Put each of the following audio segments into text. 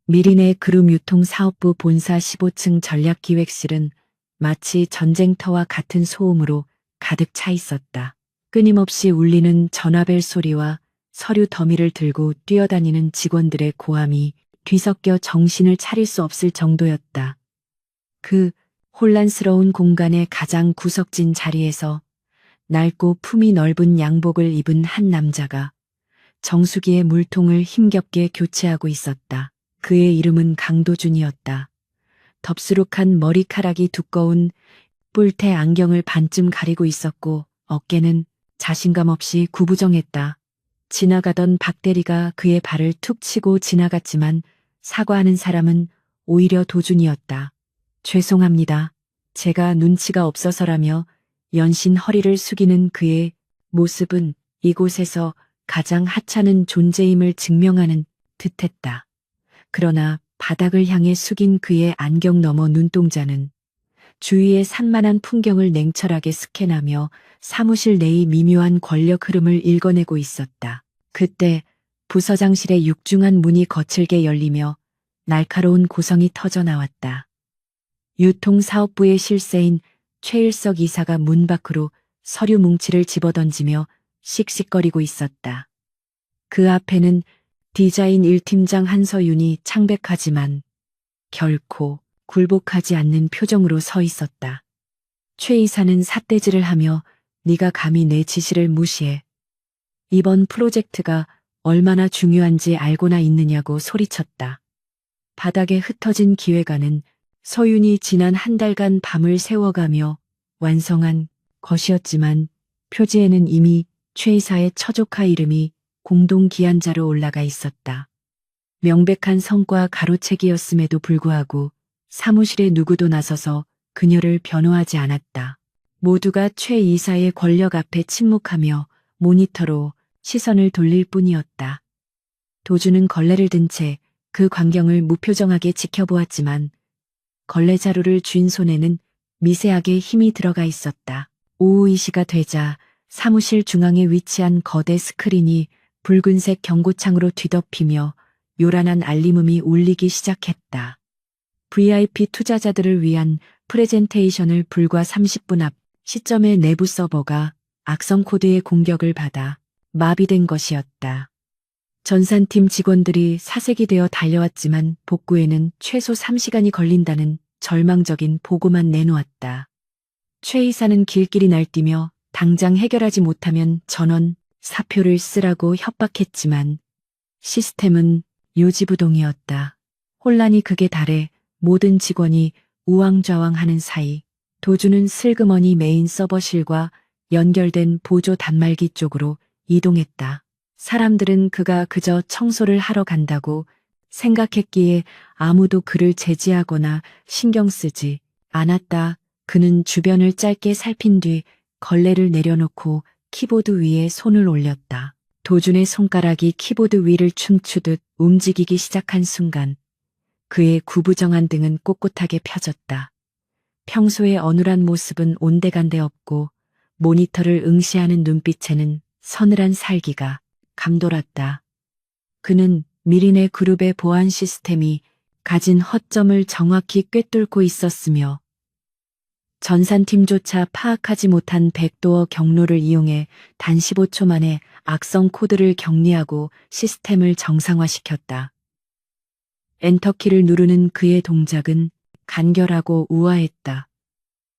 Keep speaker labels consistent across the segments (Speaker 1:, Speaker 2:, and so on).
Speaker 1: 미린의 그룹유통사업부 본사 15층 전략기획실은 마치 전쟁터와 같은 소음으로 가득 차 있었다. 끊임없이 울리는 전화벨 소리와 서류 더미를 들고 뛰어다니는 직원들의 고함이 뒤섞여 정신을 차릴 수 없을 정도였다. 그 혼란스러운 공간의 가장 구석진 자리에서 낡고 품이 넓은 양복을 입은 한 남자가 정수기의 물통을 힘겹게 교체하고 있었다. 그의 이름은 강도준이었다. 덥수룩한 머리카락이 두꺼운 뿔테 안경을 반쯤 가리고 있었고 어깨는 자신감 없이 구부정했다. 지나가던 박대리가 그의 발을 툭 치고 지나갔지만 사과하는 사람은 오히려 도준이었다. 죄송합니다. 제가 눈치가 없어서라며 연신 허리를 숙이는 그의 모습은 이곳에서 가장 하찮은 존재임을 증명하는 듯했다. 그러나 바닥을 향해 숙인 그의 안경 너머 눈동자는 주위의 산만한 풍경을 냉철하게 스캔하며 사무실 내의 미묘한 권력 흐름을 읽어내고 있었다. 그때 부서장실의 육중한 문이 거칠게 열리며 날카로운 고성이 터져 나왔다. 유통사업부의 실세인 최일석 이사가 문 밖으로 서류 뭉치를 집어던지며 씩씩거리고 있었다. 그 앞에는 디자인 1팀장 한서윤이 창백하지만 결코 굴복하지 않는 표정으로 서 있었다. 최 이사는 삿대질을 하며 네가 감히 내 지시를 무시해. 이번 프로젝트가 얼마나 중요한지 알고나 있느냐고 소리쳤다. 바닥에 흩어진 기획안은 서윤이 지난 한 달간 밤을 새워가며 완성한 것이었지만 표지에는 이미 최 이사의 처조카 이름이 공동 기한자로 올라가 있었다. 명백한 성과 가로채기였음에도 불구하고 사무실의 누구도 나서서 그녀를 변호하지 않았다. 모두가 최 이사의 권력 앞에 침묵하며 모니터로 시선을 돌릴 뿐이었다. 도주는 걸레를 든 채 그 광경을 무표정하게 지켜보았지만 걸레 자루를 쥔 손에는 미세하게 힘이 들어가 있었다. 오후 2시가 되자 사무실 중앙에 위치한 거대 스크린이 붉은색 경고창으로 뒤덮이며 요란한 알림음이 울리기 시작했다. VIP 투자자들을 위한 프레젠테이션을 불과 30분 앞 시점에 내부 서버가 악성 코드의 공격을 받아 마비된 것이었다. 전산팀 직원들이 사색이 되어 달려왔지만 복구에는 최소 3시간이 걸린다는 절망적인 보고만 내놓았다. 최 이사는 길길이 날뛰며 당장 해결하지 못하면 전원 사표를 쓰라고 협박했지만 시스템은 요지부동이었다. 혼란이 극에 달해 모든 직원이 우왕좌왕하는 사이 도주는 슬그머니 메인 서버실과 연결된 보조 단말기 쪽으로 이동했다. 사람들은 그가 그저 청소를 하러 간다고 생각했기에 아무도 그를 제지하거나 신경 쓰지 않았다. 그는 주변을 짧게 살핀 뒤 걸레를 내려놓고 키보드 위에 손을 올렸다. 도준의 손가락이 키보드 위를 춤추듯 움직이기 시작한 순간 그의 구부정한 등은 꼿꼿하게 펴졌다. 평소의 어눌한 모습은 온데간데 없고 모니터를 응시하는 눈빛에는 서늘한 살기가 감돌았다. 그는 미린의 그룹의 보안 시스템이 가진 허점을 정확히 꿰뚫고 있었으며 전산팀조차 파악하지 못한 백도어 경로를 이용해 단 15초 만에 악성 코드를 격리하고 시스템을 정상화시켰다. 엔터키를 누르는 그의 동작은 간결하고 우아했다.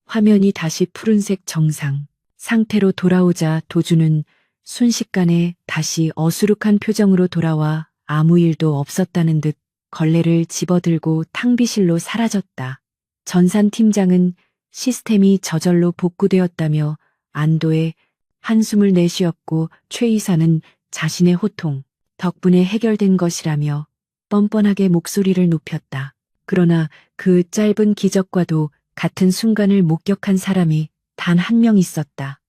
Speaker 1: 화면이 다시 푸른색 정상 상태로 돌아오자 도주는 순식간에 다시 어수룩한 표정으로 돌아와 아무 일도 없었다는 듯 걸레를 집어들고 탕비실로 사라졌다. 전산팀장은 시스템이 저절로 복구되었다며 안도의 한숨을 내쉬었고 최 이사는 자신의 호통 덕분에 해결된 것이라며 뻔뻔하게 목소리를 높였다. 그러나 그 짧은 기적과도 같은 순간을 목격한 사람이 단 한 명 있었다.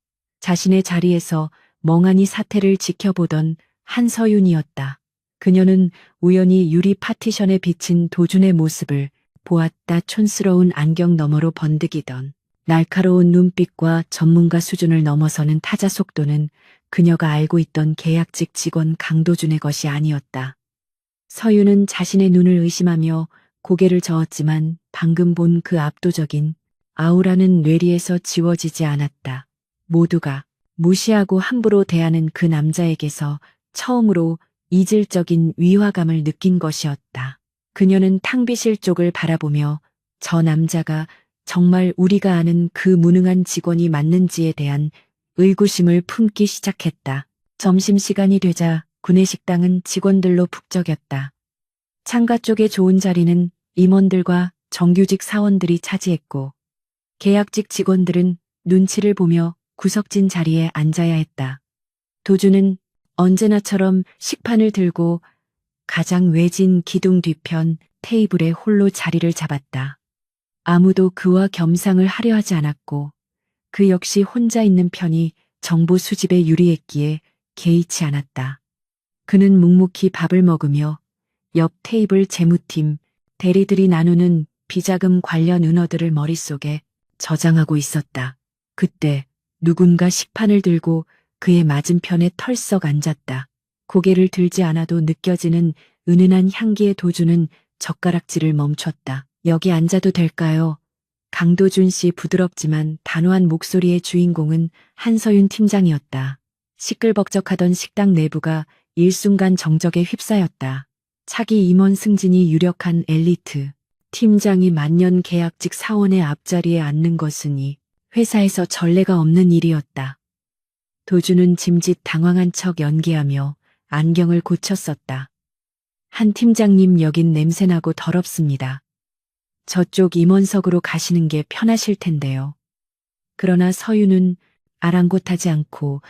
Speaker 1: 자신의 자리에서 멍하니 사태를 지켜보던 한서윤이었다. 그녀는 우연히 유리 파티션에 비친 도준의 모습을 보았다. 촌스러운 안경 너머로 번득이던 날카로운 눈빛과 전문가 수준을 넘어서는 타자 속도는 그녀가 알고 있던 계약직 직원 강도준의 것이 아니었다. 서윤은 자신의 눈을 의심하며 고개를 저었지만 방금 본 그 압도적인 아우라는 뇌리에서 지워지지 않았다. 모두가 무시하고 함부로 대하는 그 남자에게서 처음으로 이질적인 위화감을 느낀 것이었다. 그녀는 탕비실 쪽을 바라보며 저 남자가 정말 우리가 아는 그 무능한 직원이 맞는지에 대한 의구심을 품기 시작했다. 점심시간이 되자 구내식당은 직원들로 북적였다. 창가 쪽의 좋은 자리는 임원들과 정규직 사원들이 차지했고 계약직 직원들은 눈치를 보며 구석진 자리에 앉아야 했다. 도주는 언제나처럼 식판을 들고 가장 외진 기둥 뒤편 테이블에 홀로 자리를 잡았다. 아무도 그와 겸상을 하려 하지 않았고 그 역시 혼자 있는 편이 정보 수집에 유리했기에 개의치 않았다. 그는 묵묵히 밥을 먹으며 옆 테이블 재무팀, 대리들이 나누는 비자금 관련 은어들을 머릿속에 저장하고 있었다. 그때 누군가 식판을 들고 그의 맞은편에 털썩 앉았다. 고개를 들지 않아도 느껴지는 은은한 향기의 도주는 젓가락질을 멈췄다. 여기 앉아도 될까요? 강도준 씨 부드럽지만 단호한 목소리의 주인공은 한서윤 팀장이었다. 시끌벅적하던 식당 내부가 일순간 정적에 휩싸였다. 차기 임원 승진이 유력한 엘리트 팀장이 만년 계약직 사원의 앞자리에 앉는 것은 이 회사에서 전례가 없는 일이었다. 도주는 짐짓 당황한 척 연기하며 안경을 고쳤었다. 한 팀장님 여긴 냄새나고 더럽습니다. 저쪽 임원석으로 가시는 게 편하실 텐데요. 그러나 서윤은 아랑곳하지 않고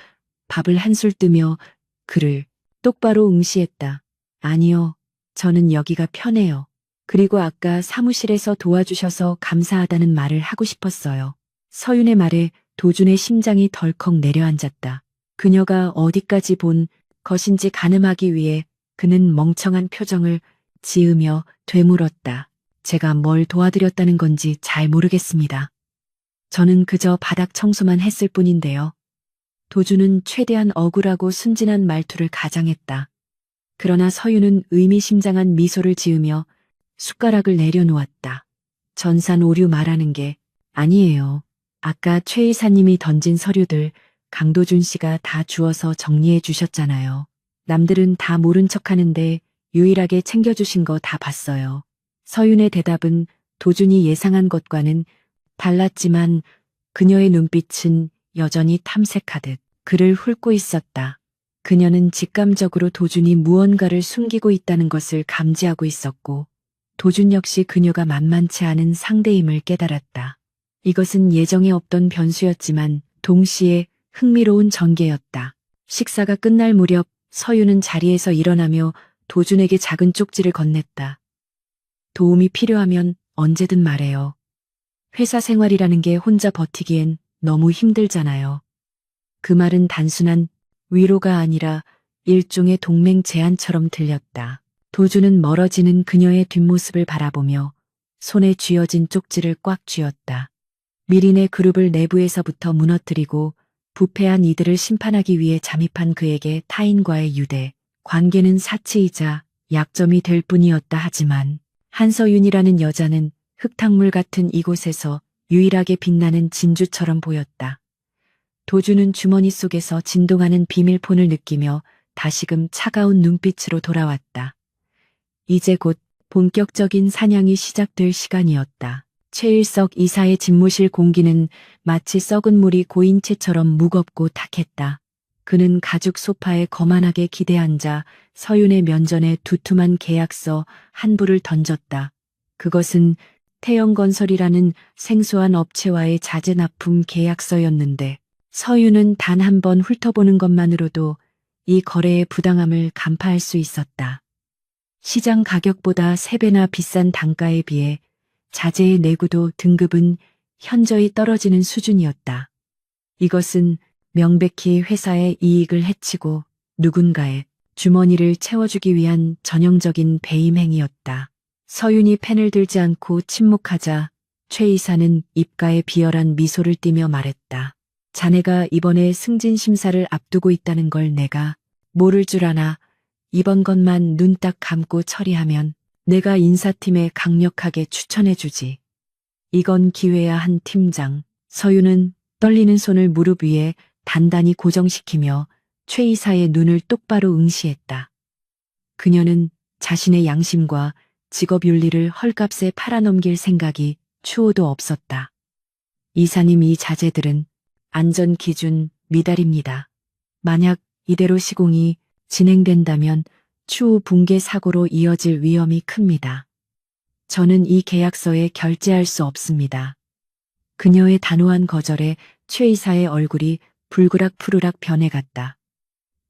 Speaker 1: 밥을 한술 뜨며 그를 똑바로 응시했다. 아니요, 저는 여기가 편해요. 그리고 아까 사무실에서 도와주셔서 감사하다는 말을 하고 싶었어요. 서윤의 말에 도준의 심장이 덜컥 내려앉았다. 그녀가 어디까지 본 것인지 가늠하기 위해 그는 멍청한 표정을 지으며 되물었다. 제가 뭘 도와드렸다는 건지 잘 모르겠습니다. 저는 그저 바닥 청소만 했을 뿐인데요. 도주는 최대한 억울하고 순진한 말투를 가장했다. 그러나 서윤은 의미심장한 미소를 지으며 숟가락을 내려놓았다. 전산 오류 말하는 게 아니에요. 아까 최 이사님이 던진 서류들 강도준 씨가 다 주워서 정리해 주셨잖아요. 남들은 다 모른 척하는데 유일하게 챙겨주신 거 다 봤어요. 서윤의 대답은 도준이 예상한 것과는 달랐지만 그녀의 눈빛은 여전히 탐색하듯 그를 훑고 있었다. 그녀는 직감적으로 도준이 무언가를 숨기고 있다는 것을 감지하고 있었고 도준 역시 그녀가 만만치 않은 상대임을 깨달았다. 이것은 예정에 없던 변수였지만 동시에 흥미로운 전개였다. 식사가 끝날 무렵 서윤은 자리에서 일어나며 도준에게 작은 쪽지를 건넸다. 도움이 필요하면 언제든 말해요. 회사 생활이라는 게 혼자 버티기엔 너무 힘들잖아요. 그 말은 단순한 위로가 아니라 일종의 동맹 제안처럼 들렸다. 도주는 멀어지는 그녀의 뒷모습을 바라보며 손에 쥐어진 쪽지를 꽉 쥐었다. 미린의 그룹을 내부에서부터 무너뜨리고 부패한 이들을 심판하기 위해 잠입한 그에게 타인과의 유대, 관계는 사치이자 약점이 될 뿐이었다 하지만 한서윤이라는 여자는 흙탕물 같은 이곳에서 유일하게 빛나는 진주처럼 보였다. 도주는 주머니 속에서 진동하는 비밀폰을 느끼며 다시금 차가운 눈빛으로 돌아왔다. 이제 곧 본격적인 사냥이 시작될 시간이었다. 최일석 이사의 집무실 공기는 마치 썩은 물이 고인 채처럼 무겁고 탁했다. 그는 가죽 소파에 거만하게 기대앉아 서윤의 면전에 두툼한 계약서 한 부를 던졌다. 그것은 태영건설이라는 생소한 업체와의 자재 납품 계약서였는데 서윤은 단 한 번 훑어보는 것만으로도 이 거래의 부당함을 간파할 수 있었다. 시장 가격보다 3배나 비싼 단가에 비해 자재의 내구도 등급은 현저히 떨어지는 수준이었다. 이것은 명백히 회사의 이익을 해치고 누군가의 주머니를 채워주기 위한 전형적인 배임 행위였다. 서윤이 펜을 들지 않고 침묵하자 최 이사는 입가에 비열한 미소를 띠며 말했다. 자네가 이번에 승진 심사를 앞두고 있다는 걸 내가 모를 줄 아나. 이번 것만 눈 딱 감고 처리하면 내가 인사팀에 강력하게 추천해주지. 이건 기회야 한 팀장. 서윤은 떨리는 손을 무릎 위에 단단히 고정시키며 최 이사의 눈을 똑바로 응시했다. 그녀는 자신의 양심과 직업 윤리를 헐값에 팔아넘길 생각이 추호도 없었다. 이사님, 이 자재들은 안전 기준 미달입니다. 만약 이대로 시공이 진행된다면 추후 붕괴 사고로 이어질 위험이 큽니다. 저는 이 계약서에 결재할 수 없습니다. 그녀의 단호한 거절에 최 이사의 얼굴이 불그락 변해갔다.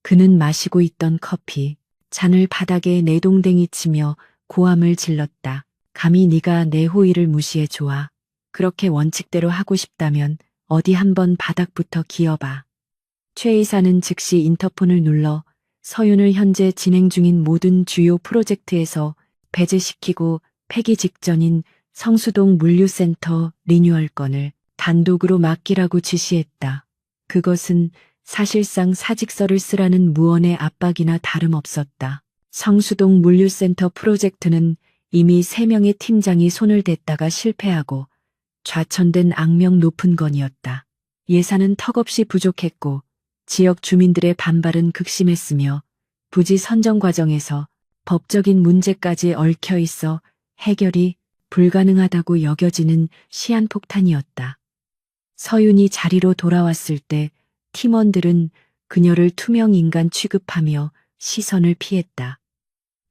Speaker 1: 그는 마시고 있던 커피 잔을 바닥에 내동댕이 치며 고함을 질렀다. 감히 네가 내 호의를 무시해 좋아. 그렇게 원칙대로 하고 싶다면 어디 한번 바닥부터 기어봐. 최 이사는 즉시 인터폰을 눌러 서윤을 현재 진행 중인 모든 주요 프로젝트에서 배제시키고 폐기 직전인 성수동 물류센터 리뉴얼 건을 단독으로 맡기라고 지시했다. 그것은 사실상 사직서를 쓰라는 무언의 압박이나 다름없었다. 성수동 물류센터 프로젝트는 이미 3명의 팀장이 손을 댔다가 실패하고 좌천된 악명 높은 건이었다. 예산은 턱없이 부족했고 지역 주민들의 반발은 극심했으며 부지 선정 과정에서 법적인 문제까지 얽혀 있어 해결이 불가능하다고 여겨지는 시한폭탄이었다. 서윤이 자리로 돌아왔을 때 팀원들은 그녀를 투명 인간 취급하며 시선을 피했다.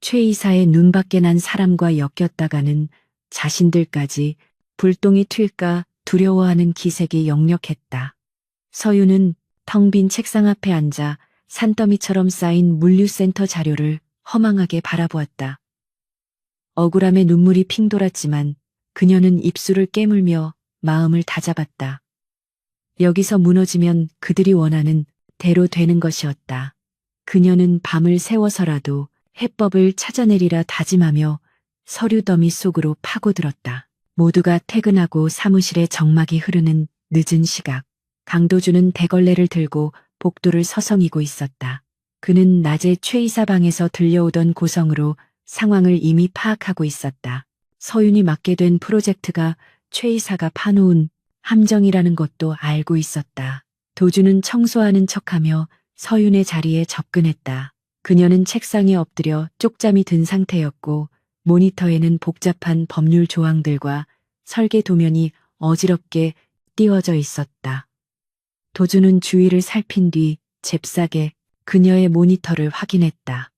Speaker 1: 최 이사의 눈밖에 난 사람과 엮였다가는 자신들까지 불똥이 튈까 두려워하는 기색이 역력했다. 서윤은 텅 빈 책상 앞에 앉아 산더미처럼 쌓인 물류센터 자료를 허망하게 바라보았다. 억울함에 눈물이 핑 돌았지만 그녀는 입술을 깨물며 마음을 다잡았다. 여기서 무너지면 그들이 원하는 대로 되는 것이었다. 그녀는 밤을 새워서라도 해법을 찾아내리라 다짐하며 서류 더미 속으로 파고들었다. 모두가 퇴근하고 사무실에 정막이 흐르는 늦은 시각, 강도주는 대걸레를 들고 복도를 서성이고 있었다. 그는 낮에 최 이사 방에서 들려오던 고성으로 상황을 이미 파악하고 있었다. 서윤이 맡게 된 프로젝트가 최 이사가 파놓은 함정이라는 것도 알고 있었다. 도주는 청소하는 척하며 서윤의 자리에 접근했다. 그녀는 책상에 엎드려 쪽잠이 든 상태였고 모니터에는 복잡한 법률 조항들과 설계 도면이 어지럽게 띄워져 있었다. 도주는 주위를 살핀 뒤 잽싸게 그녀의 모니터를 확인했다.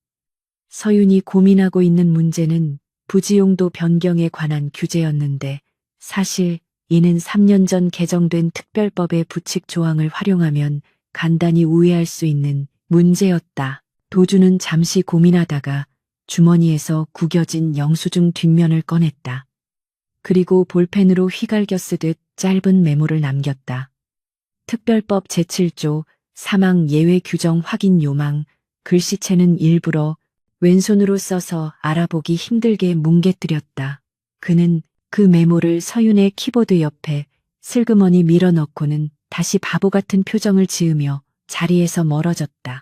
Speaker 1: 서윤이 고민하고 있는 문제는 부지용도 변경에 관한 규제였는데 사실 이는 3년 전 개정된 특별법의 부칙 조항을 활용하면 간단히 우회할 수 있는 문제였다. 도주는 잠시 고민하다가 주머니에서 구겨진 영수증 뒷면을 꺼냈다. 그리고 볼펜으로 휘갈겨 쓰듯 짧은 메모를 남겼다. 특별법 제7조 사망 예외 규정 확인 요망. 글씨체는 일부러 왼손으로 써서 알아보기 힘들게 뭉개뜨렸다. 그는 그 메모를 서윤의 키보드 옆에 슬그머니 밀어넣고는 다시 바보 같은 표정을 지으며 자리에서 멀어졌다.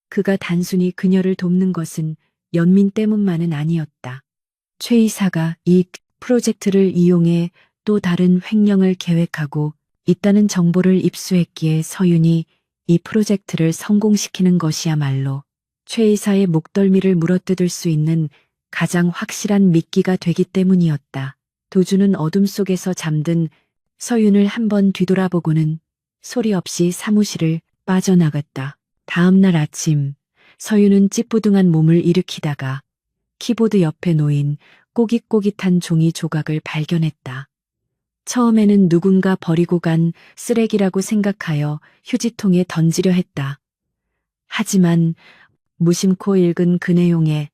Speaker 1: 그가 단순히 그녀를 돕는 것은 연민 때문만은 아니었다. 최 이사가 이 프로젝트를 이용해 또 다른 횡령을 계획하고 있다는 정보를 입수했기에 서윤이 이 프로젝트를 성공시키는 것이야말로 최 이사의 목덜미를 물어뜯을 수 있는 가장 확실한 미끼가 되기 때문이었다. 도주는 어둠 속에서 잠든 서윤을 한번 뒤돌아보고는 소리 없이 사무실을 빠져나갔다. 다음 날 아침 서윤은 찌뿌둥한 몸을 일으키다가 키보드 옆에 놓인 꼬깃꼬깃한 종이 조각을 발견했다. 처음에는 누군가 버리고 간 쓰레기라고 생각하여 휴지통에 던지려 했다. 하지만 무심코 읽은 그 내용에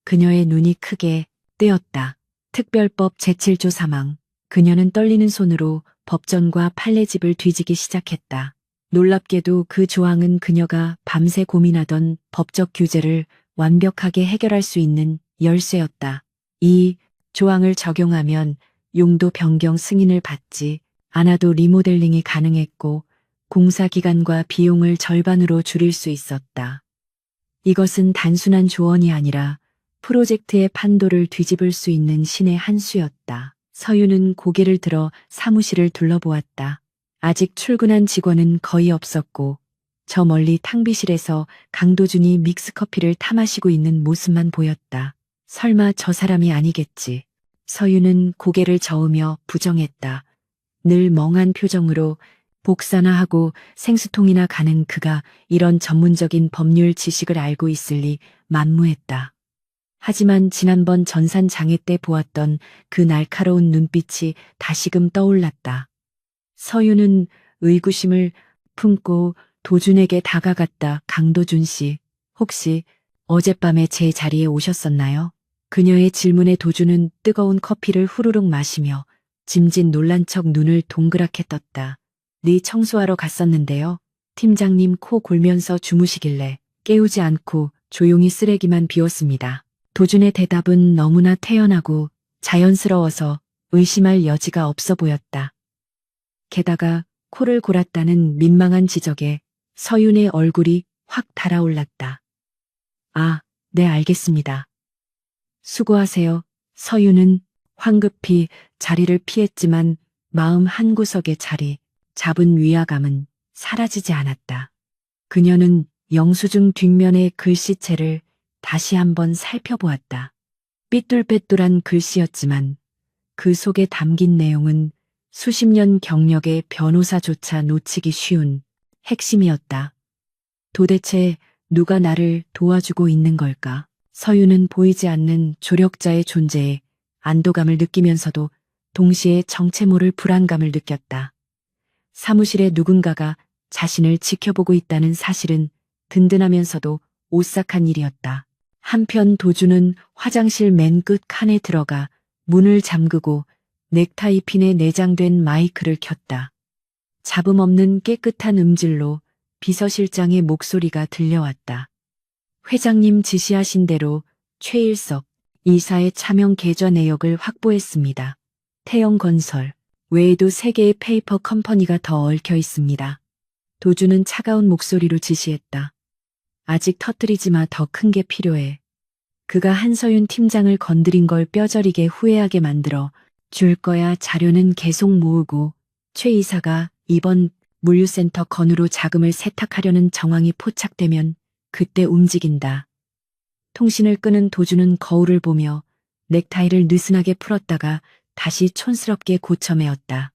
Speaker 1: 그녀의 눈이 크게 뜨였다. 특별법 제7조 사망. 그녀는 떨리는 손으로 법전과 판례집을 뒤지기 시작했다. 놀랍게도 그 조항은 그녀가 밤새 고민하던 법적 규제를 완벽하게 해결할 수 있는 열쇠였다. 이 조항을 적용하면 용도 변경 승인을 받지 않아도 리모델링이 가능했고 공사 기간과 비용을 절반으로 줄일 수 있었다. 이것은 단순한 조언이 아니라 프로젝트의 판도를 뒤집을 수 있는 신의 한 수였다. 서유는 고개를 들어 사무실을 둘러보았다. 아직 출근한 직원은 거의 없었고 저 멀리 탕비실에서 강도준이 믹스커피를 타마시고 있는 모습만 보였다. 설마 저 사람이 아니겠지. 서유는 고개를 저으며 부정했다. 늘 멍한 표정으로 복사나 하고 생수통이나 가는 그가 이런 전문적인 법률 지식을 알고 있을 리 만무했다. 하지만 지난번 전산 장애 때 보았던 그 날카로운 눈빛이 다시금 떠올랐다. 서유는 의구심을 품고 도준에게 다가갔다. 강도준 씨, 혹시 어젯밤에 제 자리에 오셨었나요? 그녀의 질문에 도준은 뜨거운 커피를 후루룩 마시며 짐짓 놀란 척 눈을 동그랗게 떴다. 네 청소하러 갔었는데요. 팀장님 코 골면서 주무시길래 깨우지 않고 조용히 쓰레기만 비웠습니다. 도준의 대답은 너무나 태연하고 자연스러워서 의심할 여지가 없어 보였다. 게다가 코를 골았다는 민망한 지적에 서윤의 얼굴이 확 달아올랐다. 아, 네 알겠습니다. 수고하세요. 서윤은 황급히 자리를 피했지만 마음 한구석의 자리, 잡은 위화감은 사라지지 않았다. 그녀는 영수증 뒷면의 글씨체를 다시 한번 살펴보았다. 삐뚤빼뚤한 글씨였지만 그 속에 담긴 내용은 수십 년 경력의 변호사조차 놓치기 쉬운 핵심이었다. 도대체 누가 나를 도와주고 있는 걸까? 서유는 보이지 않는 조력자의 존재에 안도감을 느끼면서도 동시에 정체 모를 불안감을 느꼈다. 사무실에 누군가가 자신을 지켜보고 있다는 사실은 든든하면서도 오싹한 일이었다. 한편 도준은 화장실 맨 끝 칸에 들어가 문을 잠그고 넥타이 핀에 내장된 마이크를 켰다. 잡음 없는 깨끗한 음질로 비서실장의 목소리가 들려왔다. 회장님 지시하신 대로 최일석 이사의 차명 계좌 내역을 확보했습니다. 태영건설 외에도 3개의 페이퍼 컴퍼니가 더 얽혀 있습니다. 도준은 차가운 목소리로 지시했다. 아직 터뜨리지 마. 더 큰 게 필요해. 그가 한서윤 팀장을 건드린 걸 뼈저리게 후회하게 만들어 줄 거야. 자료는 계속 모으고 최 이사가 이번 물류센터 건으로 자금을 세탁하려는 정황이 포착되면 그때 움직인다. 통신을 끄는 도준은 거울을 보며 넥타이를 느슨하게 풀었다가 다시 촌스럽게 고쳐매었다.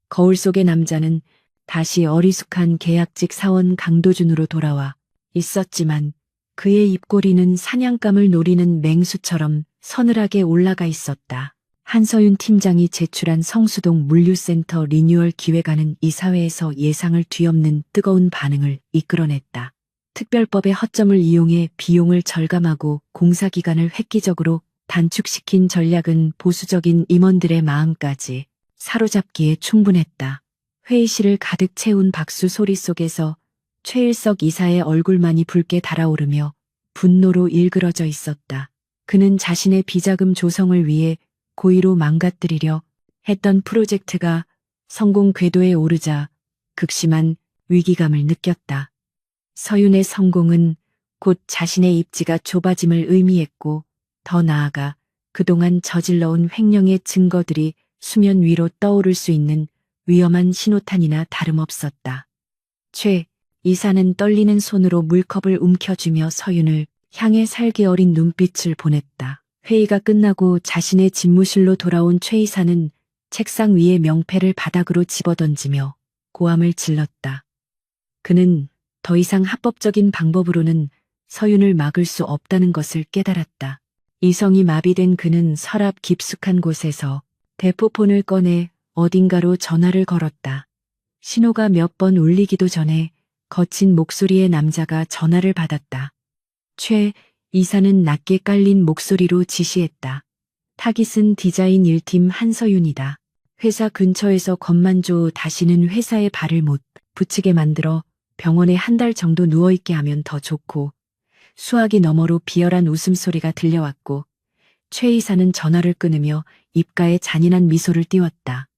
Speaker 1: 거울 속의 남자는 다시 어리숙한 계약직 사원 강도준으로 돌아와 있었지만 그의 입꼬리는 사냥감을 노리는 맹수처럼 서늘하게 올라가 있었다. 한서윤 팀장이 제출한 성수동 물류센터 리뉴얼 기획안은 이사회에서 예상을 뒤엎는 뜨거운 반응을 이끌어냈다. 특별법의 허점을 이용해 비용을 절감하고 공사기간을 획기적으로 단축시킨 전략은 보수적인 임원들의 마음까지 사로잡기에 충분했다. 회의실을 가득 채운 박수 소리 속에서 최일석 이사의 얼굴만이 붉게 달아오르며 분노로 일그러져 있었다. 그는 자신의 비자금 조성을 위해 고의로 망가뜨리려 했던 프로젝트가 성공 궤도에 오르자 극심한 위기감을 느꼈다. 서윤의 성공은 곧 자신의 입지가 좁아짐을 의미했고 더 나아가 그동안 저질러온 횡령의 증거들이 수면 위로 떠오를 수 있는 위험한 신호탄이나 다름없었다. 최 이사는 떨리는 손으로 물컵을 움켜쥐며 서윤을 향해 살기 어린 눈빛을 보냈다. 회의가 끝나고 자신의 집무실로 돌아온 최 이사는 책상 위에 명패를 바닥으로 집어던지며 고함을 질렀다. 그는 더 이상 합법적인 방법으로는 서윤을 막을 수 없다는 것을 깨달았다. 이성이 마비된 그는 서랍 깊숙한 곳에서 대포폰을 꺼내 어딘가로 전화를 걸었다. 신호가 몇 번 울리기도 전에 거친 목소리의 남자가 전화를 받았다. 최 이사는 낮게 깔린 목소리로 지시했다. 타깃은 디자인 1팀 한서윤이다. 회사 근처에서 것만 줘. 다시는 회사에 발을 못 붙이게 만들어 병원에 한 달 정도 누워있게 하면 더 좋고. 수화기 너머로 비열한 웃음소리가 들려왔고 최 이사는 전화를 끊으며 입가에 잔인한 미소를 띄웠다.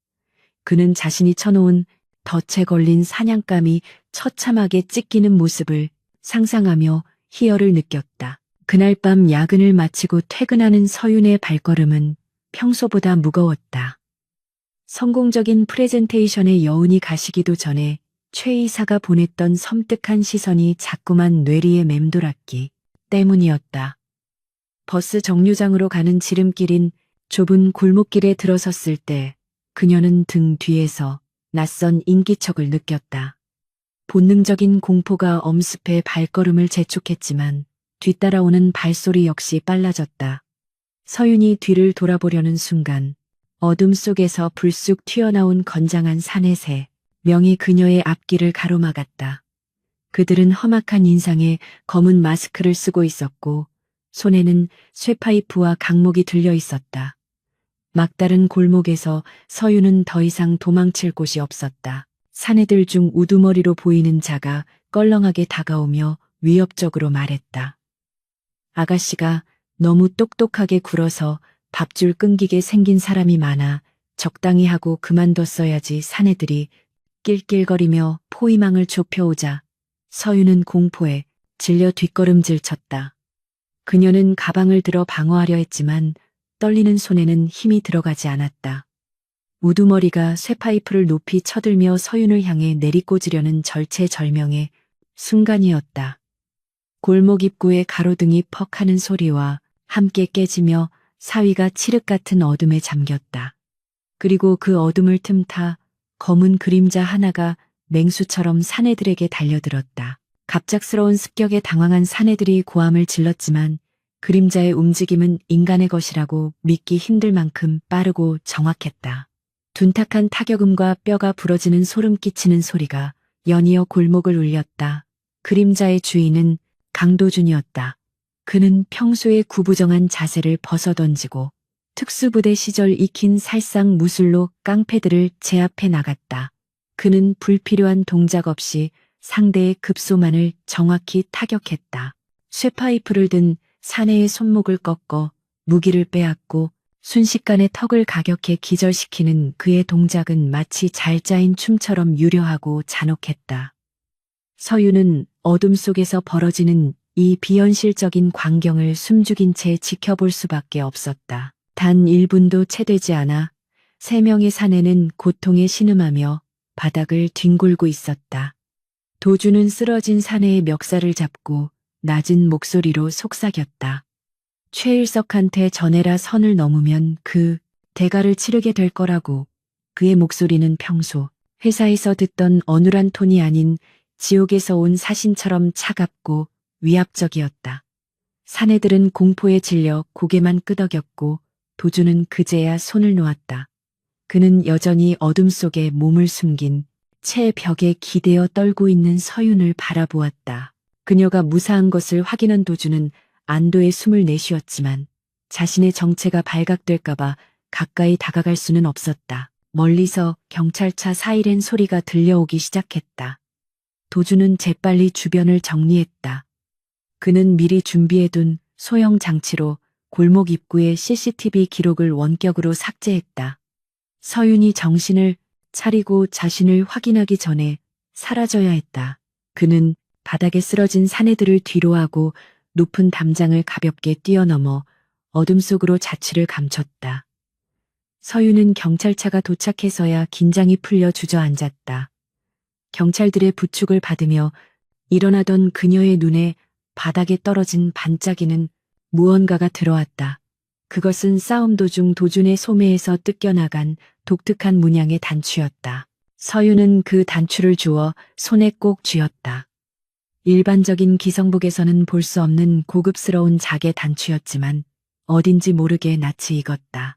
Speaker 1: 그는 자신이 쳐놓은 덫에 걸린 사냥감이 처참하게 찢기는 모습을 상상하며 희열을 느꼈다. 그날 밤 야근을 마치고 퇴근하는 서윤의 발걸음은 평소보다 무거웠다. 성공적인 프레젠테이션의 여운이 가시기도 전에 최 이사가 보냈던 섬뜩한 시선이 자꾸만 뇌리에 맴돌았기 때문이었다. 버스 정류장으로 가는 지름길인 좁은 골목길에 들어섰을 때 그녀는 등 뒤에서 낯선 인기척을 느꼈다. 본능적인 공포가 엄습해 발걸음을 재촉했지만 뒤따라오는 발소리 역시 빨라졌다. 서윤이 뒤를 돌아보려는 순간 어둠 속에서 불쑥 튀어나온 건장한 사내새 명이 그녀의 앞길을 가로막았다. 그들은 험악한 인상에 검은 마스크를 쓰고 있었고 손에는 쇠파이프와 강목이 들려 있었다. 막다른 골목에서 서윤은 더 이상 도망칠 곳이 없었다. 사내들 중 우두머리로 보이는 자가 껄렁하게 다가오며 위협적으로 말했다. 아가씨가 너무 똑똑하게 굴어서 밥줄 끊기게 생긴 사람이 많아 적당히 하고 그만뒀어야지. 사내들이 낄낄거리며 포위망을 좁혀오자 서윤은 공포에 질려 뒷걸음질 쳤다. 그녀는 가방을 들어 방어하려 했지만 떨리는 손에는 힘이 들어가지 않았다. 우두머리가 쇠파이프를 높이 쳐들며 서윤을 향해 내리꽂으려는 절체절명의 순간이었다. 골목 입구의 가로등이 퍽 하는 소리와 함께 깨지며 사위가 칠흑 같은 어둠에 잠겼다. 그리고 그 어둠을 틈타 검은 그림자 하나가 맹수처럼 사내들에게 달려들었다. 갑작스러운 습격에 당황한 사내들이 고함을 질렀지만 그림자의 움직임은 인간의 것이라고 믿기 힘들 만큼 빠르고 정확했다. 둔탁한 타격음과 뼈가 부러지는 소름 끼치는 소리가 연이어 골목을 울렸다. 그림자의 주인은 강도준이었다. 그는 평소의 구부정한 자세를 벗어던지고 특수부대 시절 익힌 살상 무술로 깡패들을 제압해 나갔다. 그는 불필요한 동작 없이 상대의 급소만을 정확히 타격했다. 쇠파이프를 든 사내의 손목을 꺾어 무기를 빼앗고 순식간에 턱을 가격해 기절시키는 그의 동작은 마치 잘 짜인 춤처럼 유려하고 잔혹했다. 서윤은 어둠 속에서 벌어지는 이 비현실적인 광경을 숨죽인 채 지켜볼 수밖에 없었다. 단 1분도 채 되지 않아 3명의 사내는 고통에 신음하며 바닥을 뒹굴고 있었다. 도주는 쓰러진 사내의 멱살을 잡고 낮은 목소리로 속삭였다. 최일석한테 전해라. 선을 넘으면 그 대가를 치르게 될 거라고. 그의 목소리는 평소 회사에서 듣던 어눌한 톤이 아닌 지옥에서 온 사신처럼 차갑고 위압적이었다. 사내들은 공포에 질려 고개만 끄덕였고 도주는 그제야 손을 놓았다. 그는 여전히 어둠 속에 몸을 숨긴 채 벽에 기대어 떨고 있는 서윤을 바라보았다. 그녀가 무사한 것을 확인한 도주는 안도의 숨을 내쉬었지만 자신의 정체가 발각될까봐 가까이 다가갈 수는 없었다. 멀리서 경찰차 사이렌 소리가 들려오기 시작했다. 도주는 재빨리 주변을 정리했다. 그는 미리 준비해둔 소형 장치로 골목 입구의 CCTV 기록을 원격으로 삭제했다. 서윤이 정신을 차리고 자신을 확인하기 전에 사라져야 했다. 그는 바닥에 쓰러진 사내들을 뒤로하고 높은 담장을 가볍게 뛰어넘어 어둠 속으로 자취를 감췄다. 서윤은 경찰차가 도착해서야 긴장이 풀려 주저앉았다. 경찰들의 부축을 받으며 일어나던 그녀의 눈에 바닥에 떨어진 반짝이는 무언가가 들어왔다. 그것은 싸움 도중 도준의 소매에서 뜯겨나간 독특한 문양의 단추였다. 서윤은 그 단추를 주워 손에 꼭 쥐었다. 일반적인 기성복에서는 볼 수 없는 고급스러운 자개 단추였지만 어딘지 모르게 낯이 익었다.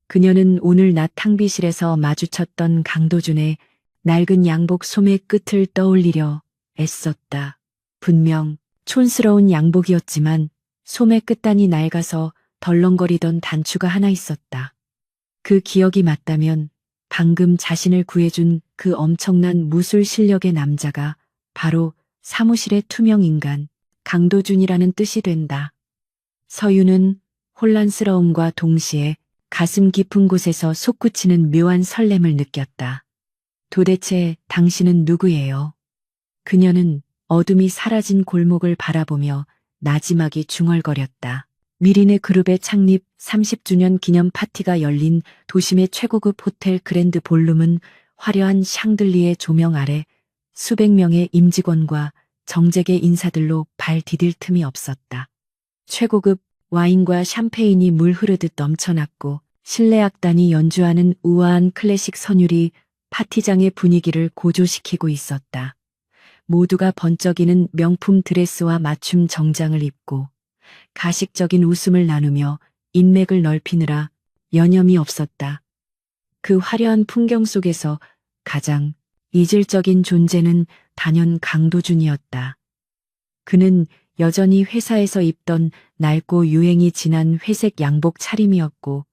Speaker 1: 그녀는 오늘 낮 탕비실에서 마주쳤던 강도준의 낡은 양복 소매 끝을 떠올리려 애썼다. 분명 촌스러운 양복이었지만 소매 끝단이 낡아서 덜렁거리던 단추가 하나 있었다. 그 기억이 맞다면 방금 자신을 구해준 그 엄청난 무술 실력의 남자가 바로 사무실의 투명인간 강도준이라는 뜻이 된다. 서윤은 혼란스러움과 동시에 가슴 깊은 곳에서 솟구치는 묘한 설렘을 느꼈다. 도대체 당신은 누구예요? 그녀는 어둠이 사라진 골목을 바라보며 나지막이 중얼거렸다. 미린의 그룹의 창립 30주년 기념 파티가 열린 도심의 최고급 호텔 그랜드 볼룸은 화려한 샹들리에 조명 아래 수백 명의 임직원과 정재계 인사들로 발 디딜 틈이 없었다. 최고급 와인과 샴페인이 물 흐르듯 넘쳐났고 실내 악단이 연주하는 우아한 클래식 선율이 파티장의 분위기를 고조시키고 있었다. 모두가 번쩍이는 명품 드레스와 맞춤 정장을 입고 가식적인 웃음을 나누며 인맥을 넓히느라 여념이 없었다. 그 화려한 풍경 속에서 가장 이질적인 존재는 단연 강도준이었다. 그는 여전히 회사에서 입던 낡고 유행이 지난 회색 양복 차림이었고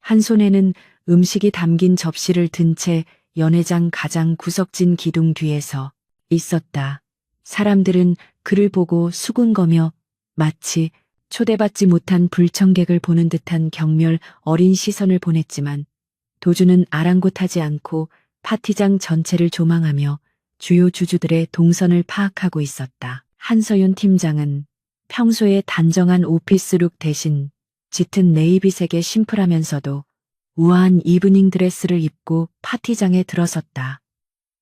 Speaker 1: 한 손에는 음식이 담긴 접시를 든 채 연회장 가장 구석진 기둥 뒤에서 있었다. 사람들은 그를 보고 수군거며 마치 초대받지 못한 불청객을 보는 듯한 경멸 어린 시선을 보냈지만 도주는 아랑곳하지 않고 파티장 전체를 조망하며 주요 주주들의 동선을 파악하고 있었다. 한서윤 팀장은 평소에 단정한 오피스룩 대신 짙은 네이비색의 심플하면서도 우아한 이브닝 드레스를 입고 파티장에 들어섰다.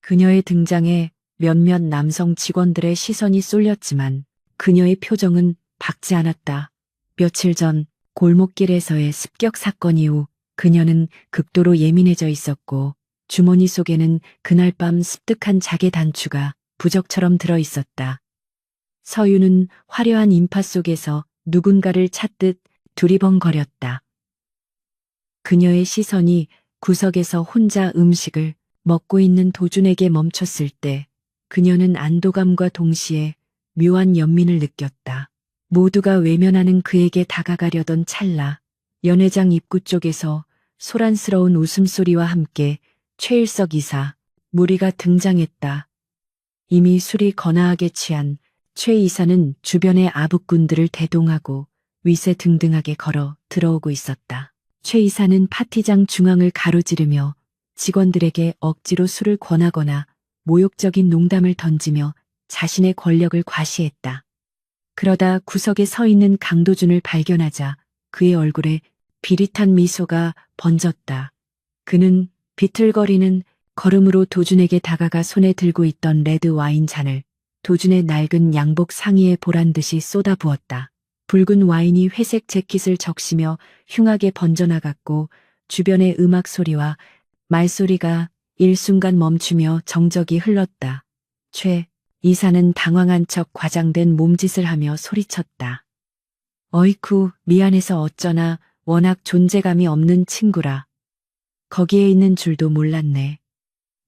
Speaker 1: 그녀의 등장에 몇몇 남성 직원들의 시선이 쏠렸지만 그녀의 표정은 밝지 않았다. 며칠 전 골목길에서의 습격 사건 이후 그녀는 극도로 예민해져 있었고 주머니 속에는 그날 밤 습득한 자개 단추가 부적처럼 들어 있었다. 서윤은 화려한 인파 속에서 누군가를 찾듯 두리번거렸다. 그녀의 시선이 구석에서 혼자 음식을 먹고 있는 도준에게 멈췄을 때 그녀는 안도감과 동시에 묘한 연민을 느꼈다. 모두가 외면하는 그에게 다가가려던 찰나 연회장 입구 쪽에서 소란스러운 웃음소리와 함께 최일석 이사, 무리가 등장했다. 이미 술이 거나하게 취한 최 이사는 주변의 아북꾼들을 대동하고 위세등등하게 걸어 들어오고 있었다. 최 이사는 파티장 중앙을 가로지르며 직원들에게 억지로 술을 권하거나 모욕적인 농담을 던지며 자신의 권력을 과시했다. 그러다 구석에 서 있는 강도준을 발견하자 그의 얼굴에 비릿한 미소가 번졌다. 그는 비틀거리는 걸음으로 도준에게 다가가 손에 들고 있던 레드 와인 잔을 도준의 낡은 양복 상의에 보란듯이 쏟아부었다. 붉은 와인이 회색 재킷을 적시며 흉하게 번져나갔고 주변의 음악 소리와 말소리가 일순간 멈추며 정적이 흘렀다. 최 이사는 당황한 척 과장된 몸짓을 하며 소리쳤다. 어이쿠, 미안해서 어쩌나, 워낙 존재감이 없는 친구라. 거기에 있는 줄도 몰랐네.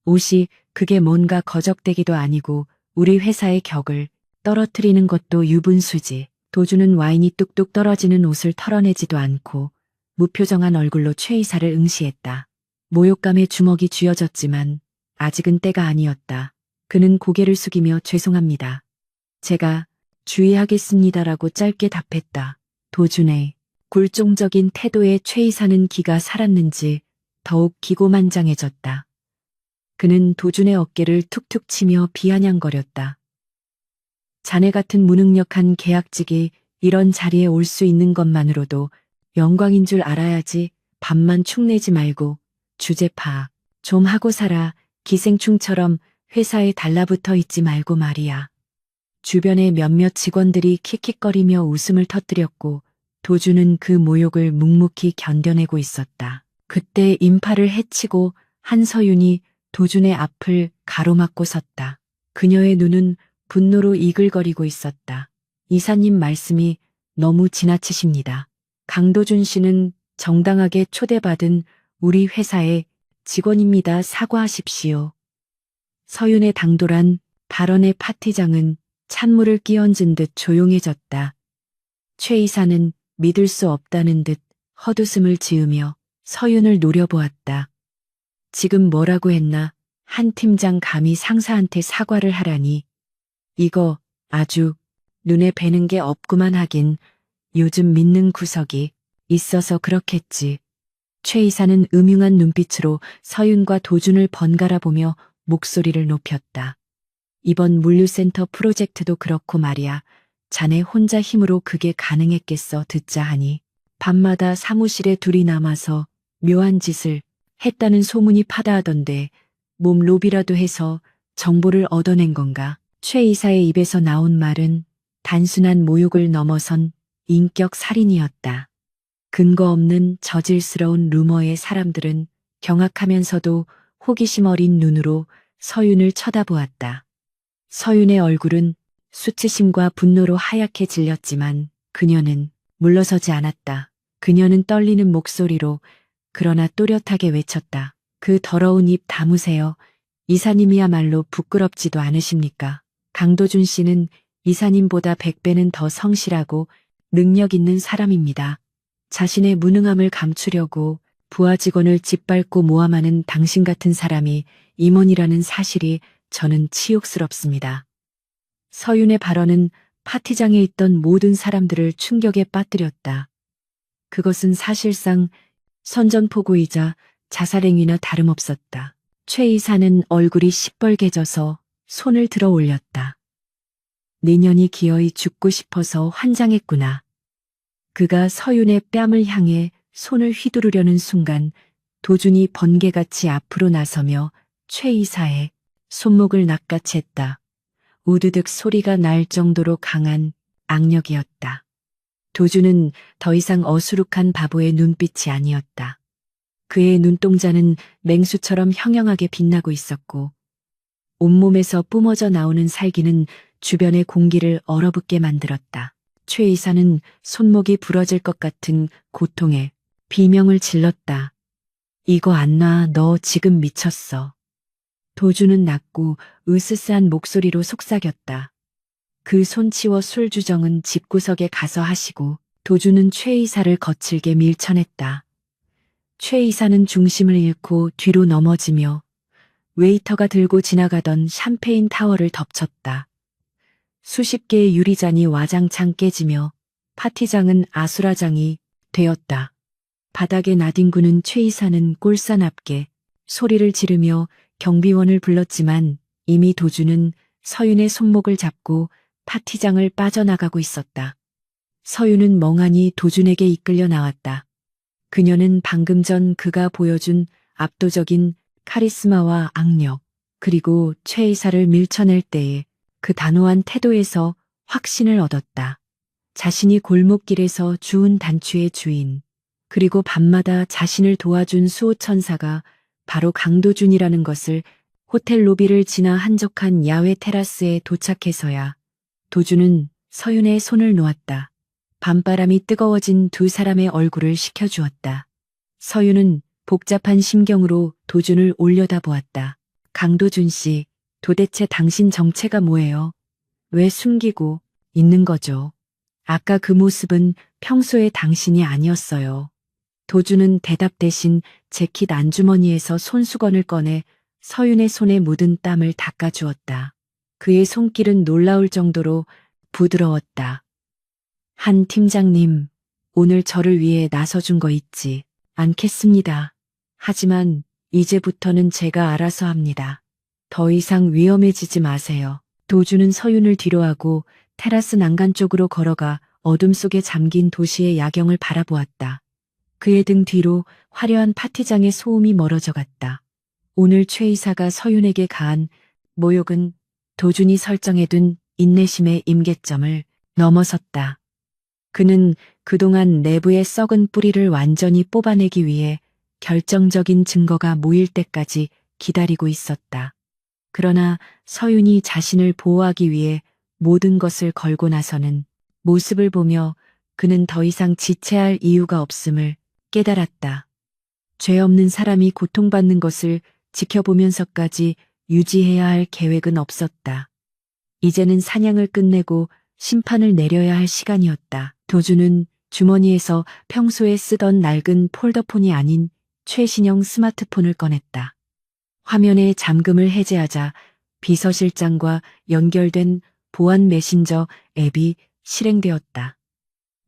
Speaker 1: 옷이 그게 뭔가 거적대기도 아니고 우리 회사의 격을 떨어뜨리는 것도 유분수지. 도주는 와인이 뚝뚝 떨어지는 옷을 털어내지도 않고 무표정한 얼굴로 최 이사를 응시했다. 모욕감에 주먹이 쥐어졌지만 아직은 때가 아니었다. 그는 고개를 숙이며 죄송합니다. 제가 주의하겠습니다라고 짧게 답했다. 도준의 굴종적인 태도에 최 이사는 기가 살았는지 더욱 기고만장해졌다. 그는 도준의 어깨를 툭툭 치며 비아냥거렸다. 자네 같은 무능력한 계약직이 이런 자리에 올 수 있는 것만으로도 영광인 줄 알아야지. 밥만 축내지 말고 주제 파악 좀 하고 살아. 기생충처럼 회사에 달라붙어 있지 말고 말이야. 주변의 몇몇 직원들이 킥킥거리며 웃음을 터뜨렸고 도준은 그 모욕을 묵묵히 견뎌내고 있었다. 그때 인파를 해치고 한서윤이 도준의 앞을 가로막고 섰다. 그녀의 눈은 분노로 이글거리고 있었다. 이사님 말씀이 너무 지나치십니다. 강도준 씨는 정당하게 초대받은 우리 회사의 직원입니다. 사과하십시오. 서윤의 당돌한 발언의 파티장은 찬물을 끼얹은 듯 조용해졌다. 최 이사는 믿을 수 없다는 듯 헛웃음을 지으며 서윤을 노려보았다. 지금 뭐라고 했나? 한 팀장 감히 상사한테 사과를 하라니. 이거 아주 눈에 뵈는 게 없구만. 하긴 요즘 믿는 구석이 있어서 그렇겠지. 최 이사는 음흉한 눈빛으로 서윤과 도준을 번갈아 보며 목소리를 높였다. 이번 물류센터 프로젝트도 그렇고 말이야. 자네 혼자 힘으로 그게 가능했겠어 듣자 하니 밤마다 사무실에 둘이 남아서 묘한 짓을 했다는 소문이 파다하던데 몸 로비라도 해서 정보를 얻어낸 건가? 최 이사의 입에서 나온 말은 단순한 모욕을 넘어선 인격 살인이었다. 근거 없는 저질스러운 루머에 사람들은 경악하면서도 호기심 어린 눈으로 서윤을 쳐다보았다. 서윤의 얼굴은 수치심과 분노로 하얗게 질렸지만 그녀는 물러서지 않았다. 그녀는 떨리는 목소리로 그러나 또렷하게 외쳤다. 그 더러운 입 다무세요. 이사님이야말로 부끄럽지도 않으십니까? 강도준 씨는 이사님보다 100배는 더 성실하고 능력 있는 사람입니다. 자신의 무능함을 감추려고 부하 직원을 짓밟고 모함하는 당신 같은 사람이 임원이라는 사실이 저는 치욕스럽습니다. 서윤의 발언은 파티장에 있던 모든 사람들을 충격에 빠뜨렸다. 그것은 사실상 선전포고이자 자살행위나 다름없었다. 최 이사는 얼굴이 시뻘개져서 손을 들어 올렸다. 내년이 기어이 죽고 싶어서 환장했구나. 그가 서윤의 뺨을 향해 손을 휘두르려는 순간 도준이 번개같이 앞으로 나서며 최 이사의 손목을 낚아챘다. 우드득 소리가 날 정도로 강한 악력이었다. 도준은 더 이상 어수룩한 바보의 눈빛이 아니었다. 그의 눈동자는 맹수처럼 형형하게 빛나고 있었고 온몸에서 뿜어져 나오는 살기는 주변의 공기를 얼어붙게 만들었다. 최 이사는 손목이 부러질 것 같은 고통에 비명을 질렀다. 이거 안 놔, 너 지금 미쳤어. 도준은 낮고 으스스한 목소리로 속삭였다. 그 손치워 술주정은 집구석에 가서 하시고 도준은 최 이사를 거칠게 밀쳐냈다. 최 이사는 중심을 잃고 뒤로 넘어지며 웨이터가 들고 지나가던 샴페인 타워를 덮쳤다. 수십 개의 유리잔이 와장창 깨지며 파티장은 아수라장이 되었다. 바닥에 나뒹구는 최 이사는 꼴사납게 소리를 지르며 경비원을 불렀지만 이미 도준은 서윤의 손목을 잡고 파티장을 빠져나가고 있었다. 서윤은 멍하니 도준에게 이끌려 나왔다. 그녀는 방금 전 그가 보여준 압도적인 카리스마와 악력, 그리고 최 이사를 밀쳐낼 때의 그 단호한 태도에서 확신을 얻었다. 자신이 골목길에서 주운 단추의 주인, 그리고 밤마다 자신을 도와준 수호천사가 바로 강도준이라는 것을 호텔 로비를 지나 한적한 야외 테라스에 도착해서야 도준은 서윤의 손을 놓았다. 밤바람이 뜨거워진 두 사람의 얼굴을 식혀주었다. 서윤은 복잡한 심경으로 도준을 올려다보았다. 강도준 씨, 도대체 당신 정체가 뭐예요? 왜 숨기고 있는 거죠? 아까 그 모습은 평소의 당신이 아니었어요. 도준은 대답 대신 재킷 안주머니에서 손수건을 꺼내 서윤의 손에 묻은 땀을 닦아주었다. 그의 손길은 놀라울 정도로 부드러웠다. 한 팀장님, 오늘 저를 위해 나서준 거 잊지 않겠습니다. 하지만 이제부터는 제가 알아서 합니다. 더 이상 위험해지지 마세요. 도준은 서윤을 뒤로하고 테라스 난간 쪽으로 걸어가 어둠 속에 잠긴 도시의 야경을 바라보았다. 그의 등 뒤로 화려한 파티장의 소음이 멀어져 갔다. 오늘 최 이사가 서윤에게 가한 모욕은 도준이 설정해둔 인내심의 임계점을 넘어섰다. 그는 그동안 내부의 썩은 뿌리를 완전히 뽑아내기 위해 결정적인 증거가 모일 때까지 기다리고 있었다. 그러나 서윤이 자신을 보호하기 위해 모든 것을 걸고 나서는 모습을 보며 그는 더 이상 지체할 이유가 없음을 깨달았다. 죄 없는 사람이 고통받는 것을 지켜보면서까지 유지해야 할 계획은 없었다. 이제는 사냥을 끝내고 심판을 내려야 할 시간이었다. 도준은 주머니에서 평소에 쓰던 낡은 폴더폰이 아닌 최신형 스마트폰을 꺼냈다. 화면의 잠금을 해제하자 비서실장과 연결된 보안 메신저 앱이 실행되었다.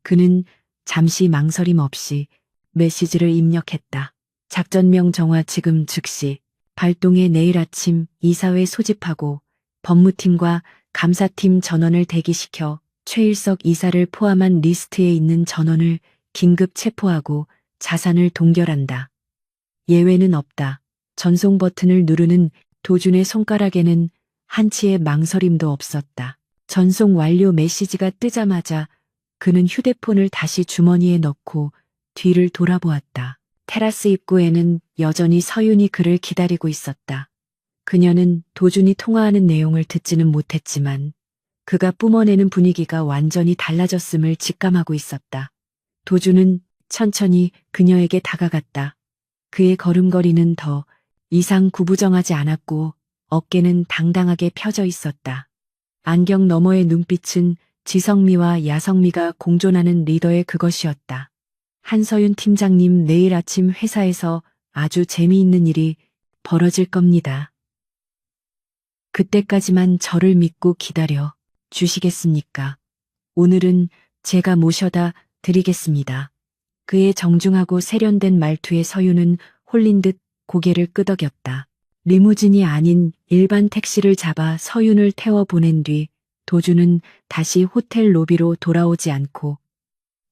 Speaker 1: 그는 잠시 망설임 없이 메시지를 입력했다. 작전명 정화 지금 즉시 발동해 내일 아침 이사회 소집하고 법무팀과 감사팀 전원을 대기시켜 최일석 이사를 포함한 리스트에 있는 전원을 긴급 체포하고 자산을 동결한다. 예외는 없다. 전송 버튼을 누르는 도준의 손가락에는 한치의 망설임도 없었다. 전송 완료 메시지가 뜨자마자 그는 휴대폰을 다시 주머니에 넣고 뒤를 돌아보았다. 테라스 입구에는 여전히 서윤이 그를 기다리고 있었다. 그녀는 도준이 통화하는 내용을 듣지는 못했지만 그가 뿜어내는 분위기가 완전히 달라졌음을 직감하고 있었다. 도준은 천천히 그녀에게 다가갔다. 그의 걸음걸이는 더 이상 구부정하지 않았고 어깨는 당당하게 펴져 있었다. 안경 너머의 눈빛은 지성미와 야성미가 공존하는 리더의 그것이었다. 한서윤 팀장님, 내일 아침 회사에서 아주 재미있는 일이 벌어질 겁니다. 그때까지만 저를 믿고 기다려 주시겠습니까? 오늘은 제가 모셔다 드리겠습니다. 그의 정중하고 세련된 말투에 서윤은 홀린 듯 고개를 끄덕였다. 리무진이 아닌 일반 택시를 잡아 서윤을 태워 보낸 뒤 도준은 다시 호텔 로비로 돌아오지 않고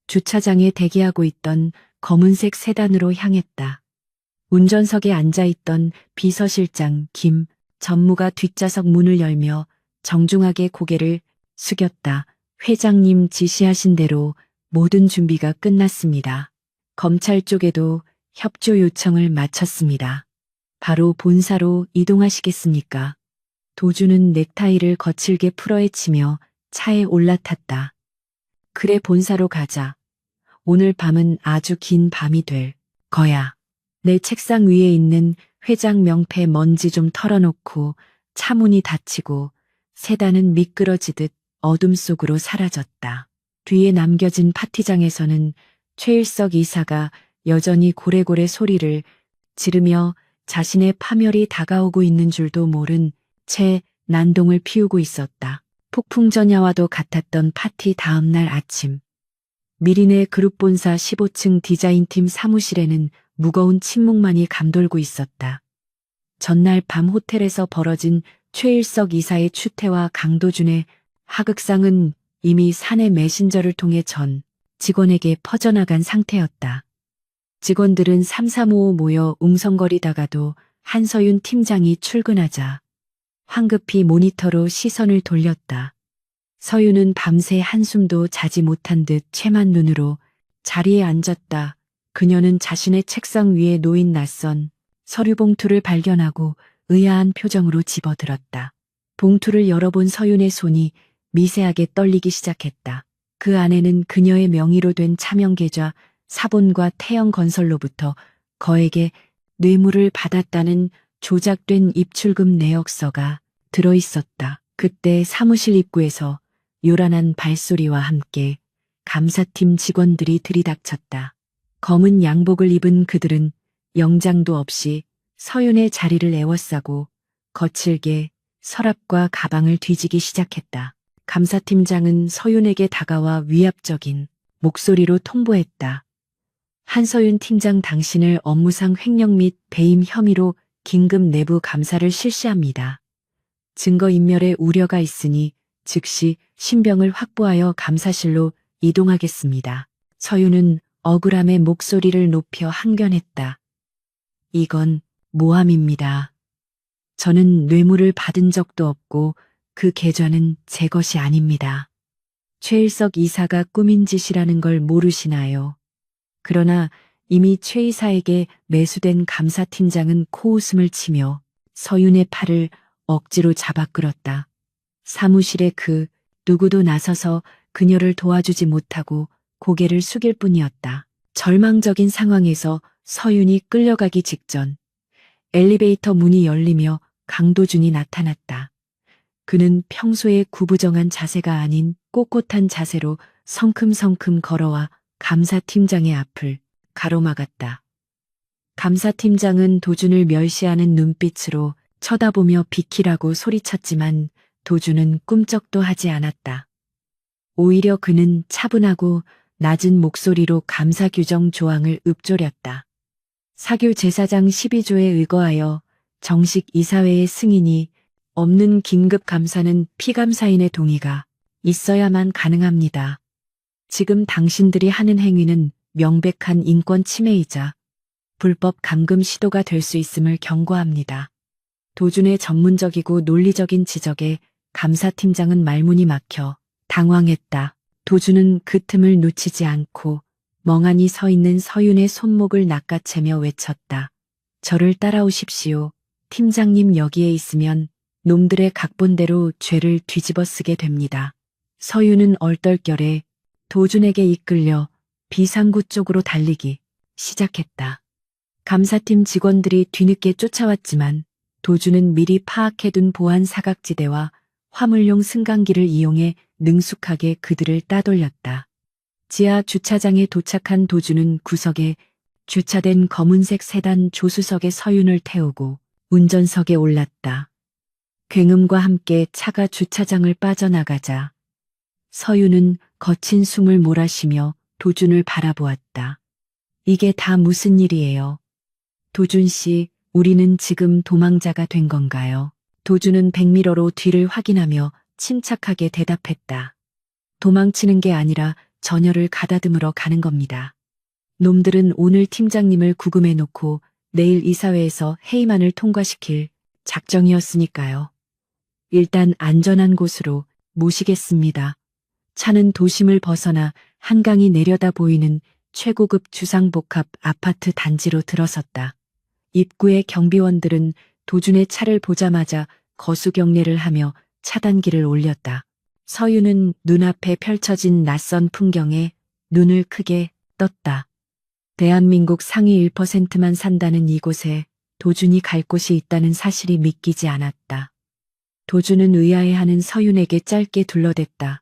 Speaker 1: 주차장에 대기하고 있던 검은색 세단으로 향했다. 운전석에 앉아있던 비서실장 김 전무가 뒷좌석 문을 열며 정중하게 고개를 숙였다. 회장님 지시하신 대로 모든 준비가 끝났습니다. 검찰 쪽에도 협조 요청을 마쳤습니다. 바로 본사로 이동하시겠습니까? 도준은 넥타이를 거칠게 풀어헤치며 차에 올라탔다. 그래, 본사로 가자. 오늘 밤은 아주 긴 밤이 될 거야. 내 책상 위에 있는 회장 명패 먼지 좀 털어놓고 차문이 닫히고 세단은 미끄러지듯 어둠 속으로 사라졌다. 뒤에 남겨진 파티장에서는 최일석 이사가 여전히 고래고래 소리를 지르며 자신의 파멸이 다가오고 있는 줄도 모른 채 난동을 피우고 있었다. 폭풍전야와도 같았던 파티 다음날 아침. 미리네 그룹본사 15층 디자인팀 사무실에는 무거운 침묵만이 감돌고 있었다. 전날 밤 호텔에서 벌어진 최일석 이사의 추태와 강도준의 하극상은 이미 사내 메신저를 통해 전 직원에게 퍼져나간 상태였다. 직원들은 삼삼오오 모여 웅성거리다가도 한서윤 팀장이 출근하자 황급히 모니터로 시선을 돌렸다. 서윤은 밤새 한숨도 자지 못한 듯 채만 눈으로 자리에 앉았다. 그녀는 자신의 책상 위에 놓인 낯선 서류 봉투를 발견하고 의아한 표정으로 집어들었다. 봉투를 열어본 서윤의 손이 미세하게 떨리기 시작했다. 그 안에는 그녀의 명의로 된 차명계좌 사본과 태영건설로부터 거액의 뇌물을 받았다는 조작된 입출금 내역서가 들어있었다. 그때 사무실 입구에서 요란한 발소리와 함께 감사팀 직원들이 들이닥쳤다. 검은 양복을 입은 그들은 영장도 없이 서윤의 자리를 에워싸고 거칠게 서랍과 가방을 뒤지기 시작했다. 감사팀장은 서윤에게 다가와 위압적인 목소리로 통보했다. 한서윤 팀장, 당신을 업무상 횡령 및 배임 혐의로 긴급 내부 감사를 실시합니다. 증거인멸의 우려가 있으니 즉시 신병을 확보하여 감사실로 이동하겠습니다. 서윤은 억울함의 목소리를 높여 항변했다. 이건 모함입니다. 저는 뇌물을 받은 적도 없고 그 계좌는 제 것이 아닙니다. 최일석 이사가 꾸민 짓이라는 걸 모르시나요? 그러나 이미 최 이사에게 매수된 감사팀장은 코웃음을 치며 서윤의 팔을 억지로 잡아 끌었다. 사무실에 그 누구도 나서서 그녀를 도와주지 못하고 고개를 숙일 뿐이었다. 절망적인 상황에서 서윤이 끌려가기 직전 엘리베이터 문이 열리며 강도준이 나타났다. 그는 평소의 구부정한 자세가 아닌 꼿꼿한 자세로 성큼성큼 걸어와 감사팀장의 앞을 가로막았다. 감사팀장은 도준을 멸시하는 눈빛으로 쳐다보며 비키라고 소리쳤지만 도준은 꿈쩍도 하지 않았다. 오히려 그는 차분하고 낮은 목소리로 감사 규정 조항을 읊조렸다. 사교 제사장 12조에 의거하여 정식 이사회의 승인이 없는 긴급 감사는 피감사인의 동의가 있어야만 가능합니다. 지금 당신들이 하는 행위는 명백한 인권 침해이자 불법 감금 시도가 될 수 있음을 경고합니다. 도준의 전문적이고 논리적인 지적에 감사팀장은 말문이 막혀 당황했다. 도준은 그 틈을 놓치지 않고 멍하니 서 있는 서윤의 손목을 낚아채며 외쳤다. 저를 따라오십시오. 팀장님 여기에 있으면 놈들의 각본대로 죄를 뒤집어 쓰게 됩니다. 서윤은 얼떨결에 도준에게 이끌려 비상구 쪽으로 달리기 시작했다. 감사팀 직원들이 뒤늦게 쫓아왔지만 도준은 미리 파악해둔 보안 사각지대와 화물용 승강기를 이용해 능숙하게 그들을 따돌렸다. 지하 주차장에 도착한 도준은 구석에 주차된 검은색 세단 조수석에 서윤을 태우고 운전석에 올랐다. 굉음과 함께 차가 주차장을 빠져나가자 서윤은 거친 숨을 몰아쉬며 도준을 바라보았다. 이게 다 무슨 일이에요? 도준 씨, 우리는 지금 도망자가 된 건가요? 도준은 백미러로 뒤를 확인하며 침착하게 대답했다. 도망치는 게 아니라 전열을 가다듬으러 가는 겁니다. 놈들은 오늘 팀장님을 구금해 놓고 내일 이사회에서 회의만을 통과시킬 작정이었으니까요. 일단 안전한 곳으로 모시겠습니다. 차는 도심을 벗어나 한강이 내려다 보이는 최고급 주상복합 아파트 단지로 들어섰다. 입구의 경비원들은 도준의 차를 보자마자 거수경례를 하며 차단기를 올렸다. 서윤은 눈앞에 펼쳐진 낯선 풍경에 눈을 크게 떴다. 대한민국 상위 1%만 산다는 이곳에 도준이 갈 곳이 있다는 사실이 믿기지 않았다. 도준은 의아해하는 서윤에게 짧게 둘러댔다.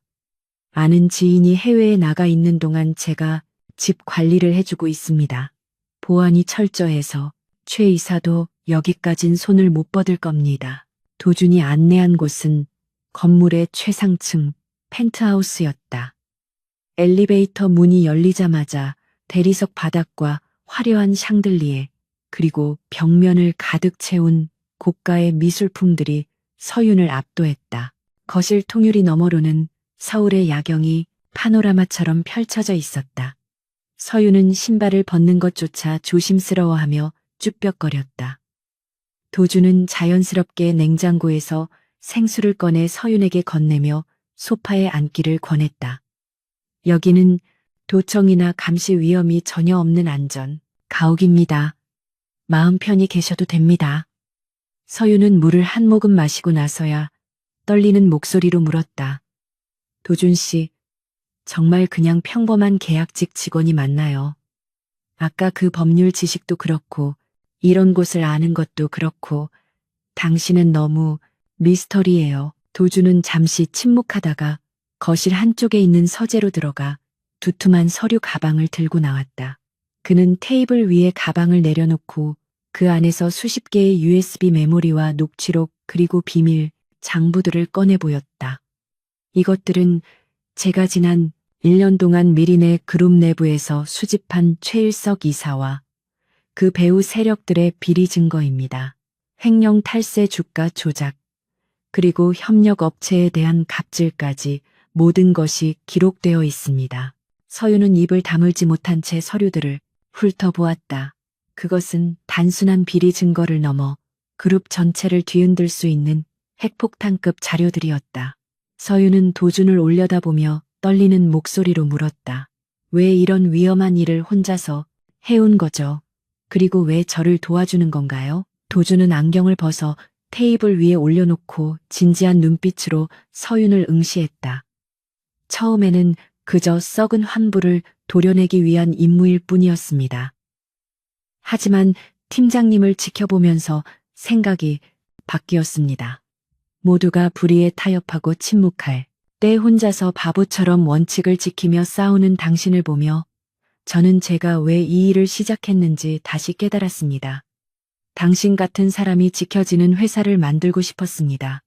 Speaker 1: 아는 지인이 해외에 나가 있는 동안 제가 집 관리를 해주고 있습니다. 보안이 철저해서 최 이사도 여기까진 손을 못 뻗을 겁니다. 도준이 안내한 곳은 건물의 최상층 펜트하우스였다. 엘리베이터 문이 열리자마자 대리석 바닥과 화려한 샹들리에 그리고 벽면을 가득 채운 고가의 미술품들이 서윤을 압도했다. 거실 통유리 너머로는 서울의 야경이 파노라마처럼 펼쳐져 있었다. 서윤은 신발을 벗는 것조차 조심스러워하며 쭈뼛거렸다. 도준은 자연스럽게 냉장고에서 생수를 꺼내 서윤에게 건네며 소파에 앉기를 권했다. 여기는 도청이나 감시 위험이 전혀 없는 안전 가옥입니다. 마음 편히 계셔도 됩니다. 서윤은 물을 한 모금 마시고 나서야 떨리는 목소리로 물었다. 도준 씨, 정말 그냥 평범한 계약직 직원이 맞나요? 아까 그 법률 지식도 그렇고 이런 곳을 아는 것도 그렇고 당신은 너무 미스터리예요. 도준은 잠시 침묵하다가 거실 한쪽에 있는 서재로 들어가 두툼한 서류 가방을 들고 나왔다. 그는 테이블 위에 가방을 내려놓고 그 안에서 수십 개의 USB 메모리와 녹취록 그리고 비밀 장부들을 꺼내 보였다. 이것들은 제가 지난 1년 동안 미린의 그룹 내부에서 수집한 최일석 이사와 그 배후 세력들의 비리 증거입니다. 횡령 탈세 주가 조작, 그리고 협력 업체에 대한 갑질까지 모든 것이 기록되어 있습니다. 서윤은 입을 다물지 못한 채 서류들을 훑어보았다. 그것은 단순한 비리 증거를 넘어 그룹 전체를 뒤흔들 수 있는 핵폭탄급 자료들이었다. 서윤은 도준을 올려다보며 떨리는 목소리로 물었다. 왜 이런 위험한 일을 혼자서 해온 거죠? 그리고 왜 저를 도와주는 건가요? 도준은 안경을 벗어 테이블 위에 올려놓고 진지한 눈빛으로 서윤을 응시했다. 처음에는 그저 썩은 환부를 도려내기 위한 임무일 뿐이었습니다. 하지만 팀장님을 지켜보면서 생각이 바뀌었습니다. 모두가 불의에 타협하고 침묵할 때 혼자서 바보처럼 원칙을 지키며 싸우는 당신을 보며 저는 제가 왜 이 일을 시작했는지 다시 깨달았습니다. 당신 같은 사람이 지켜지는 회사를 만들고 싶었습니다.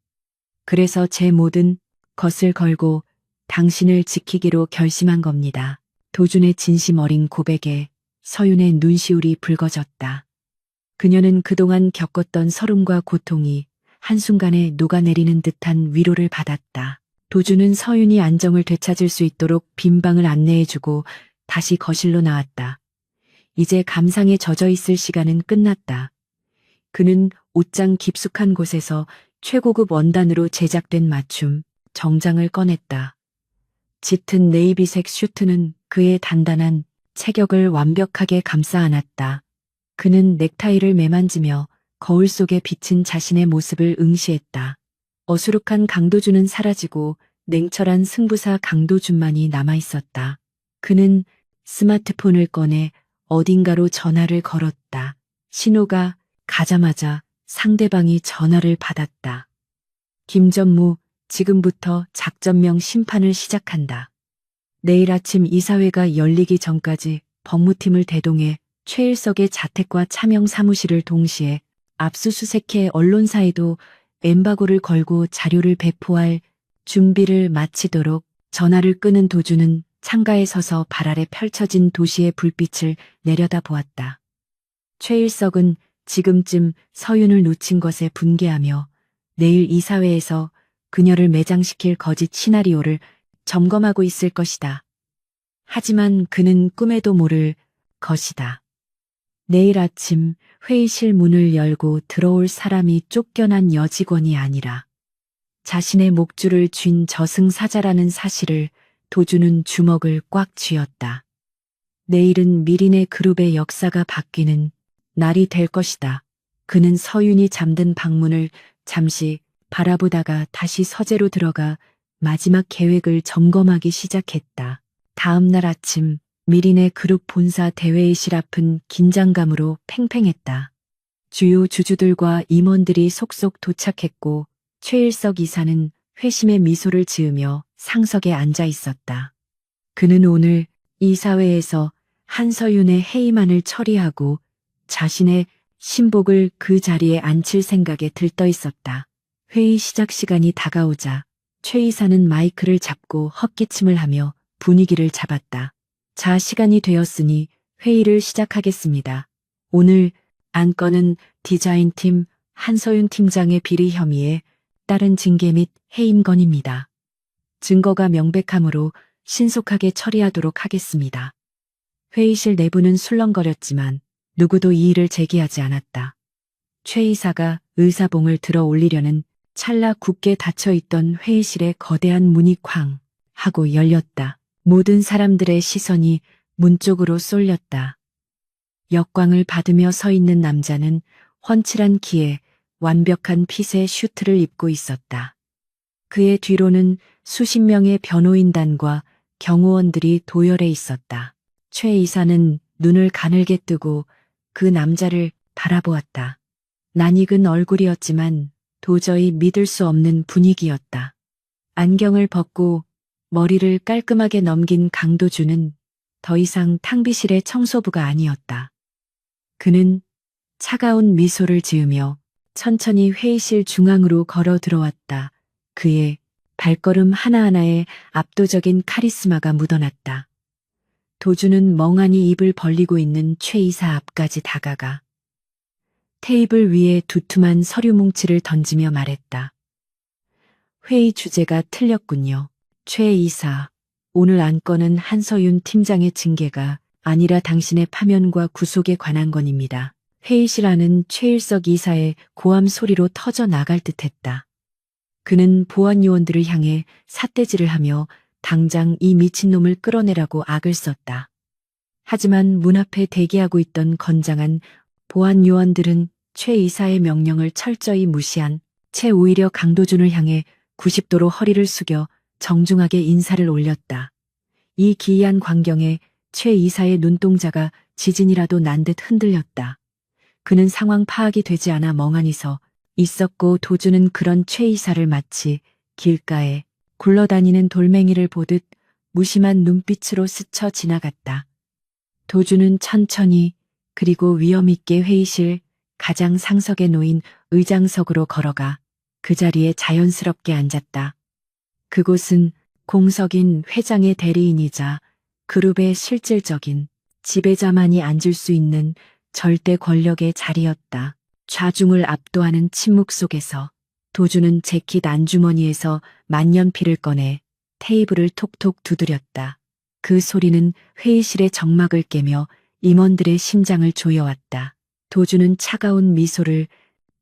Speaker 1: 그래서 제 모든 것을 걸고 당신을 지키기로 결심한 겁니다. 도준의 진심 어린 고백에 서윤의 눈시울이 붉어졌다. 그녀는 그동안 겪었던 서름과 고통이 한순간에 녹아내리는 듯한 위로를 받았다. 도주는 서윤이 안정을 되찾을 수 있도록 빈 방을 안내해주고 다시 거실로 나왔다. 이제 감상에 젖어 있을 시간은 끝났다. 그는 옷장 깊숙한 곳에서 최고급 원단으로 제작된 맞춤, 정장을 꺼냈다. 짙은 네이비색 슈트는 그의 단단한 체격을 완벽하게 감싸 안았다. 그는 넥타이를 매만지며 거울 속에 비친 자신의 모습을 응시했다. 어수룩한 강도준은 사라지고 냉철한 승부사 강도준만이 남아있었다. 그는 스마트폰을 꺼내 어딘가로 전화를 걸었다. 신호가 가자마자 상대방이 전화를 받았다. 김전무, 지금부터 작전명 심판을 시작한다. 내일 아침 이사회가 열리기 전까지 법무팀을 대동해 최일석의 자택과 차명 사무실을 동시에 압수수색해 언론사에도 엠바고를 걸고 자료를 배포할 준비를 마치도록. 전화를 끄는 도주는 창가에 서서 발 아래 펼쳐진 도시의 불빛을 내려다보았다. 최일석은 지금쯤 서윤을 놓친 것에 분개하며 내일 이사회에서 그녀를 매장시킬 거짓 시나리오를 점검하고 있을 것이다. 하지만 그는 꿈에도 모를 것이다. 내일 아침 회의실 문을 열고 들어올 사람이 쫓겨난 여직원이 아니라 자신의 목줄을 쥔 저승사자라는 사실을 도주는 주먹을 꽉 쥐었다. 내일은 미린의 그룹의 역사가 바뀌는 날이 될 것이다. 그는 서윤이 잠든 방문을 잠시 바라보다가 다시 서재로 들어가 마지막 계획을 점검하기 시작했다. 다음 날 아침 미린의 그룹 본사 대회의실 앞은 긴장감으로 팽팽했다. 주요 주주들과 임원들이 속속 도착했고 최일석 이사는 회심의 미소를 지으며 상석에 앉아 있었다. 그는 오늘 이사회에서 한서윤의 해임안을 처리하고 자신의 신복을 그 자리에 앉힐 생각에 들떠 있었다. 회의 시작 시간이 다가오자 최 이사는 마이크를 잡고 헛기침을 하며 분위기를 잡았다. 자, 시간이 되었으니 회의를 시작하겠습니다. 오늘 안건은 디자인팀 한서윤 팀장의 비리 혐의에 따른 징계 및 해임 건입니다. 증거가 명백하므로 신속하게 처리하도록 하겠습니다. 회의실 내부는 술렁거렸지만 누구도 이의를 제기하지 않았다. 최 이사가 의사봉을 들어 올리려는 찰나 굳게 닫혀있던 회의실의 거대한 문이 쾅 하고 열렸다. 모든 사람들의 시선이 문 쪽으로 쏠렸다. 역광을 받으며 서 있는 남자는 훤칠한 키에 완벽한 핏의 슈트를 입고 있었다. 그의 뒤로는 수십 명의 변호인단과 경호원들이 도열해 있었다. 최 이사는 눈을 가늘게 뜨고 그 남자를 바라보았다. 낯익은 얼굴이었지만 도저히 믿을 수 없는 분위기였다. 안경을 벗고 머리를 깔끔하게 넘긴 강도준은 더 이상 탕비실의 청소부가 아니었다. 그는 차가운 미소를 지으며 천천히 회의실 중앙으로 걸어 들어왔다. 그의 발걸음 하나하나에 압도적인 카리스마가 묻어났다. 도주는 멍하니 입을 벌리고 있는 최 이사 앞까지 다가가 테이블 위에 두툼한 서류 뭉치를 던지며 말했다. 회의 주제가 틀렸군요. 최 이사, 오늘 안건은 한서윤 팀장의 징계가 아니라 당신의 파면과 구속에 관한 건입니다. 회의실 안은 최일석 이사의 고함 소리로 터져 나갈 듯했다. 그는 보안 요원들을 향해 삿대질을 하며 당장 이 미친놈을 끌어내라고 악을 썼다. 하지만 문 앞에 대기하고 있던 건장한 보안 요원들은 최 이사의 명령을 철저히 무시한 채 오히려 강도준을 향해 90도로 허리를 숙여 정중하게 인사를 올렸다. 이 기이한 광경에 최 이사의 눈동자가 지진이라도 난 듯 흔들렸다. 그는 상황 파악이 되지 않아 멍하니 서 있었고 도주는 그런 최 이사를 마치 길가에 굴러다니는 돌멩이를 보듯 무심한 눈빛으로 스쳐 지나갔다. 도주는 천천히 그리고 위엄있게 회의실 가장 상석에 놓인 의장석으로 걸어가 그 자리에 자연스럽게 앉았다. 그곳은 공석인 회장의 대리인이자 그룹의 실질적인 지배자만이 앉을 수 있는 절대 권력의 자리였다. 좌중을 압도하는 침묵 속에서 도주는 재킷 안주머니에서 만년필을 꺼내 테이블을 톡톡 두드렸다. 그 소리는 회의실의 정막을 깨며 임원들의 심장을 조여왔다. 도주는 차가운 미소를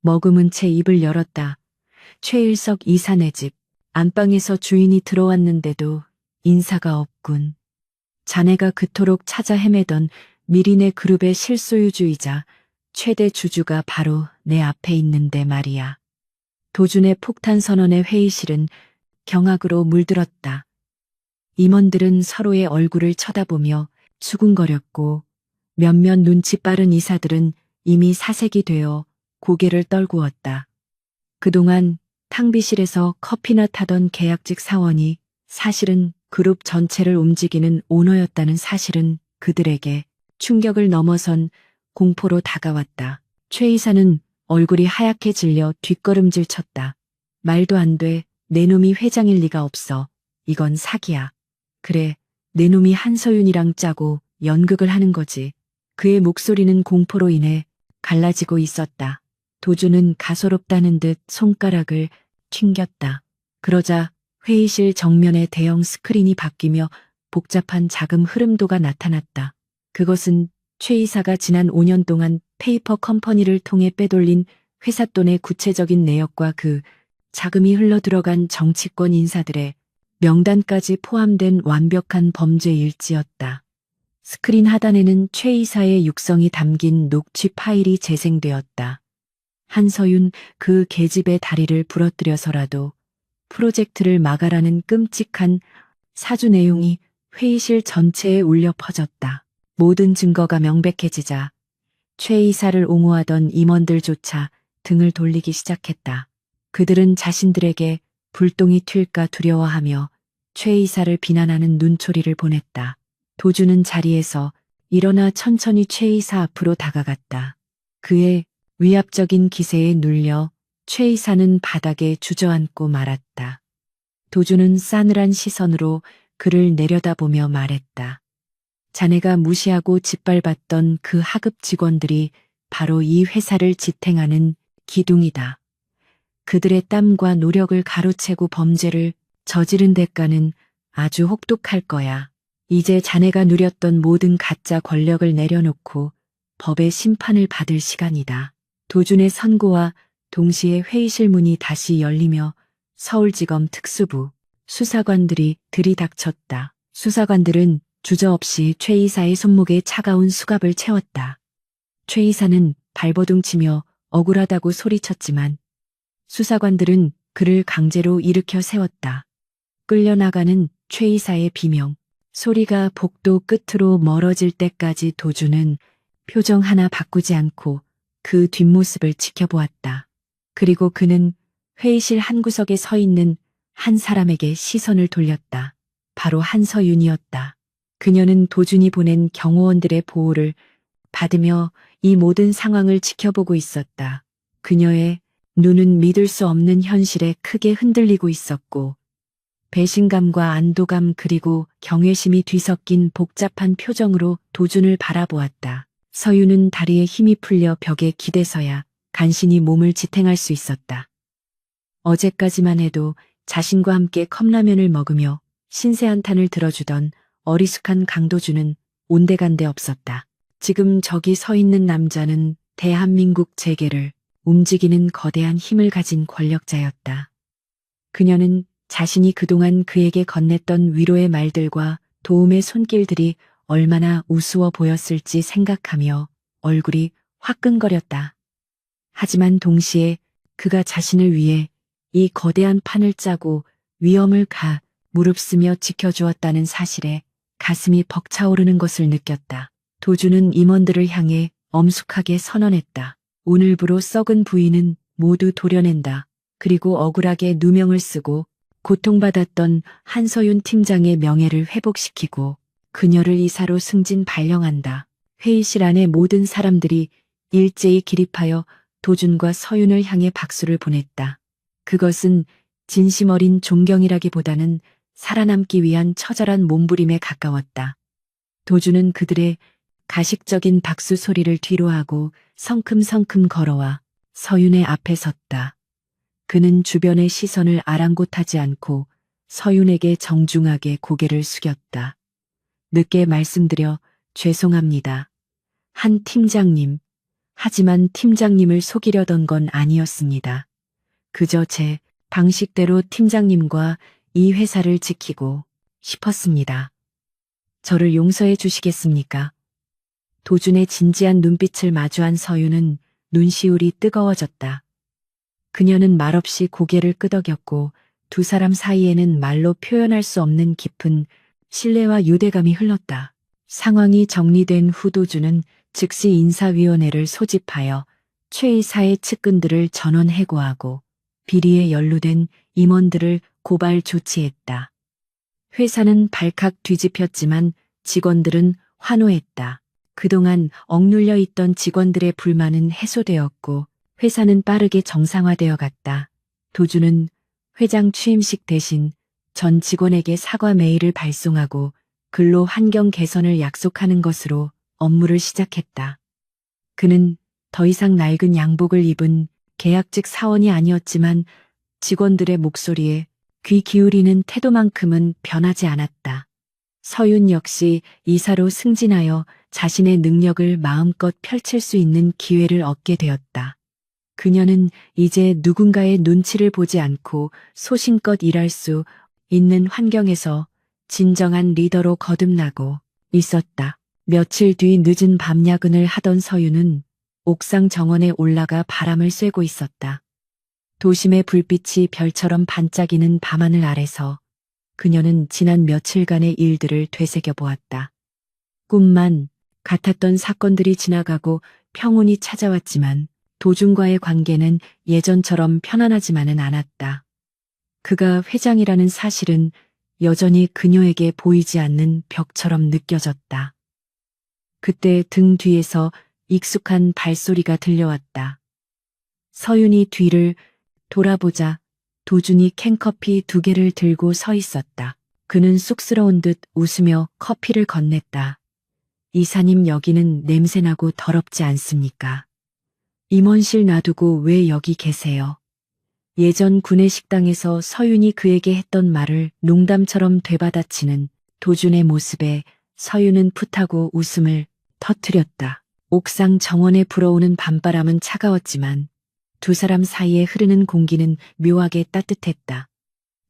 Speaker 1: 머금은 채 입을 열었다. 최일석 이사네 집. 안방에서 주인이 들어왔는데도 인사가 없군. 자네가 그토록 찾아 헤매던 미리네 그룹의 실소유주이자 최대 주주가 바로 내 앞에 있는데 말이야. 도준의 폭탄 선언의 회의실은 경악으로 물들었다. 임원들은 서로의 얼굴을 쳐다보며 수군거렸고 몇몇 눈치 빠른 이사들은 이미 사색이 되어 고개를 떨구었다. 그동안 탕비실에서 커피나 타던 계약직 사원이 사실은 그룹 전체를 움직이는 오너였다는 사실은 그들에게 충격을 넘어선 공포로 다가왔다. 최 이사는 얼굴이 하얗게 질려 뒷걸음질 쳤다. 말도 안 돼. 내 놈이 회장일 리가 없어. 이건 사기야. 그래, 내 놈이 한서윤이랑 짜고 연극을 하는 거지. 그의 목소리는 공포로 인해 갈라지고 있었다. 도주는 가소롭다는 듯 손가락을 튕겼다. 그러자 회의실 정면의 대형 스크린이 바뀌며 복잡한 자금 흐름도가 나타났다. 그것은 최 이사가 지난 5년 동안 페이퍼 컴퍼니를 통해 빼돌린 회사 돈의 구체적인 내역과 그 자금이 흘러들어간 정치권 인사들의 명단까지 포함된 완벽한 범죄 일지였다. 스크린 하단에는 최 이사의 육성이 담긴 녹취 파일이 재생되었다. 한서윤 그 계집의 다리를 부러뜨려서라도 프로젝트를 막아라는 끔찍한 사주 내용이 회의실 전체에 울려 퍼졌다. 모든 증거가 명백해지자 최 이사를 옹호하던 임원들조차 등을 돌리기 시작했다. 그들은 자신들에게 불똥이 튈까 두려워하며 최 이사를 비난하는 눈초리를 보냈다. 도주는 자리에서 일어나 천천히 최 이사 앞으로 다가갔다. 그의 위압적인 기세에 눌려 최 이사는 바닥에 주저앉고 말았다. 도주는 싸늘한 시선으로 그를 내려다보며 말했다. 자네가 무시하고 짓밟았던 그 하급 직원들이 바로 이 회사를 지탱하는 기둥이다. 그들의 땀과 노력을 가로채고 범죄를 저지른 대가는 아주 혹독할 거야. 이제 자네가 누렸던 모든 가짜 권력을 내려놓고 법의 심판을 받을 시간이다. 도준의 선고와 동시에 회의실 문이 다시 열리며 서울지검 특수부 수사관들이 들이닥쳤다. 수사관들은 주저없이 최 이사의 손목에 차가운 수갑을 채웠다. 최 이사는 발버둥치며 억울하다고 소리쳤지만 수사관들은 그를 강제로 일으켜 세웠다. 끌려나가는 최 이사의 비명, 소리가 복도 끝으로 멀어질 때까지 도주는 표정 하나 바꾸지 않고 그 뒷모습을 지켜보았다. 그리고 그는 회의실 한 구석에 서 있는 한 사람에게 시선을 돌렸다. 바로 한서윤이었다. 그녀는 도준이 보낸 경호원들의 보호를 받으며 이 모든 상황을 지켜보고 있었다. 그녀의 눈은 믿을 수 없는 현실에 크게 흔들리고 있었고 배신감과 안도감 그리고 경외심이 뒤섞인 복잡한 표정으로 도준을 바라보았다. 서윤은 다리에 힘이 풀려 벽에 기대서야 간신히 몸을 지탱할 수 있었다. 어제까지만 해도 자신과 함께 컵라면을 먹으며 신세 한탄을 들어주던 어리숙한 강도준은 온데간데 없었다. 지금 저기 서 있는 남자는 대한민국 재계를 움직이는 거대한 힘을 가진 권력자였다. 그녀는 자신이 그동안 그에게 건넸던 위로의 말들과 도움의 손길들이 얼마나 우스워 보였을지 생각하며 얼굴이 화끈거렸다. 하지만 동시에 그가 자신을 위해 이 거대한 판을 짜고 위험을 무릅쓰며 지켜주었다는 사실에 가슴이 벅차오르는 것을 느꼈다. 도주는 임원들을 향해 엄숙하게 선언했다. 오늘부로 썩은 부인은 모두 도려낸다. 그리고 억울하게 누명을 쓰고 고통받았던 한서윤 팀장의 명예를 회복시키고 그녀를 이사로 승진 발령한다. 회의실 안의 모든 사람들이 일제히 기립하여 도준과 서윤을 향해 박수를 보냈다. 그것은 진심 어린 존경이라기보다는 살아남기 위한 처절한 몸부림에 가까웠다. 도준은 그들의 가식적인 박수 소리를 뒤로하고 성큼성큼 걸어와 서윤의 앞에 섰다. 그는 주변의 시선을 아랑곳하지 않고 서윤에게 정중하게 고개를 숙였다. 늦게 말씀드려 죄송합니다. 한 팀장님. 하지만 팀장님을 속이려던 건 아니었습니다. 그저 제 방식대로 팀장님과 이 회사를 지키고 싶었습니다. 저를 용서해 주시겠습니까? 도준의 진지한 눈빛을 마주한 서윤은 눈시울이 뜨거워졌다. 그녀는 말없이 고개를 끄덕였고 두 사람 사이에는 말로 표현할 수 없는 깊은 신뢰와 유대감이 흘렀다. 상황이 정리된 후 도준은 즉시 인사위원회를 소집하여 최 이사의 측근들을 전원 해고하고 비리에 연루된 임원들을 고발 조치했다. 회사는 발칵 뒤집혔지만 직원들은 환호했다. 그동안 억눌려 있던 직원들의 불만은 해소되었고 회사는 빠르게 정상화되어 갔다. 도주는 회장 취임식 대신 전 직원에게 사과 메일을 발송하고 근로 환경 개선을 약속하는 것으로 업무를 시작했다. 그는 더 이상 낡은 양복을 입은 계약직 사원이 아니었지만 직원들의 목소리에 귀 기울이는 태도만큼은 변하지 않았다. 서윤 역시 이사로 승진하여 자신의 능력을 마음껏 펼칠 수 있는 기회를 얻게 되었다. 그녀는 이제 누군가의 눈치를 보지 않고 소신껏 일할 수 있는 환경에서 진정한 리더로 거듭나고 있었다. 며칠 뒤 늦은 밤 야근을 하던 서윤은 옥상 정원에 올라가 바람을 쐬고 있었다. 도심의 불빛이 별처럼 반짝이는 밤하늘 아래서 그녀는 지난 며칠간의 일들을 되새겨 보았다. 꿈만 같았던 사건들이 지나가고 평온이 찾아왔지만 도준과의 관계는 예전처럼 편안하지만은 않았다. 그가 회장이라는 사실은 여전히 그녀에게 보이지 않는 벽처럼 느껴졌다. 그때 등 뒤에서 익숙한 발소리가 들려왔다. 서윤이 뒤를 돌아보자 도준이 캔커피 2개를 들고 서 있었다. 그는 쑥스러운 듯 웃으며 커피를 건넸다. 이사님 여기는 냄새나고 더럽지 않습니까? 임원실 놔두고 왜 여기 계세요? 예전 구내식당에서 서윤이 그에게 했던 말을 농담처럼 되받아치는 도준의 모습에 서윤은 풋하고 웃음을 터뜨렸다. 옥상 정원에 불어오는 밤바람은 차가웠지만 두 사람 사이에 흐르는 공기는 묘하게 따뜻했다.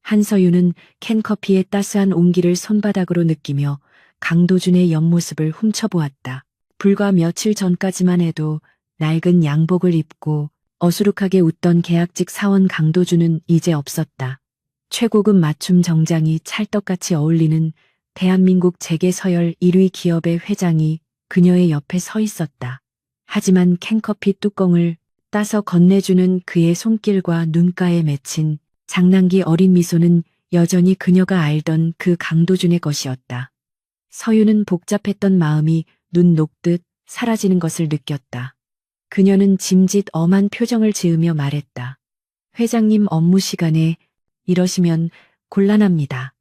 Speaker 1: 한서윤은 캔커피의 따스한 온기를 손바닥으로 느끼며 강도준의 옆모습을 훔쳐보았다. 불과 며칠 전까지만 해도 낡은 양복을 입고 어수룩하게 웃던 계약직 사원 강도준은 이제 없었다. 최고급 맞춤 정장이 찰떡같이 어울리는 대한민국 재계 서열 1위 기업의 회장이 그녀의 옆에 서 있었다. 하지만 캔커피 뚜껑을 따서 건네주는 그의 손길과 눈가에 맺힌 장난기 어린 미소는 여전히 그녀가 알던 그 강도준의 것이었다. 서윤은 복잡했던 마음이 눈 녹듯 사라지는 것을 느꼈다. 그녀는 짐짓 엄한 표정을 지으며 말했다. 회장님 업무 시간에 이러시면 곤란합니다.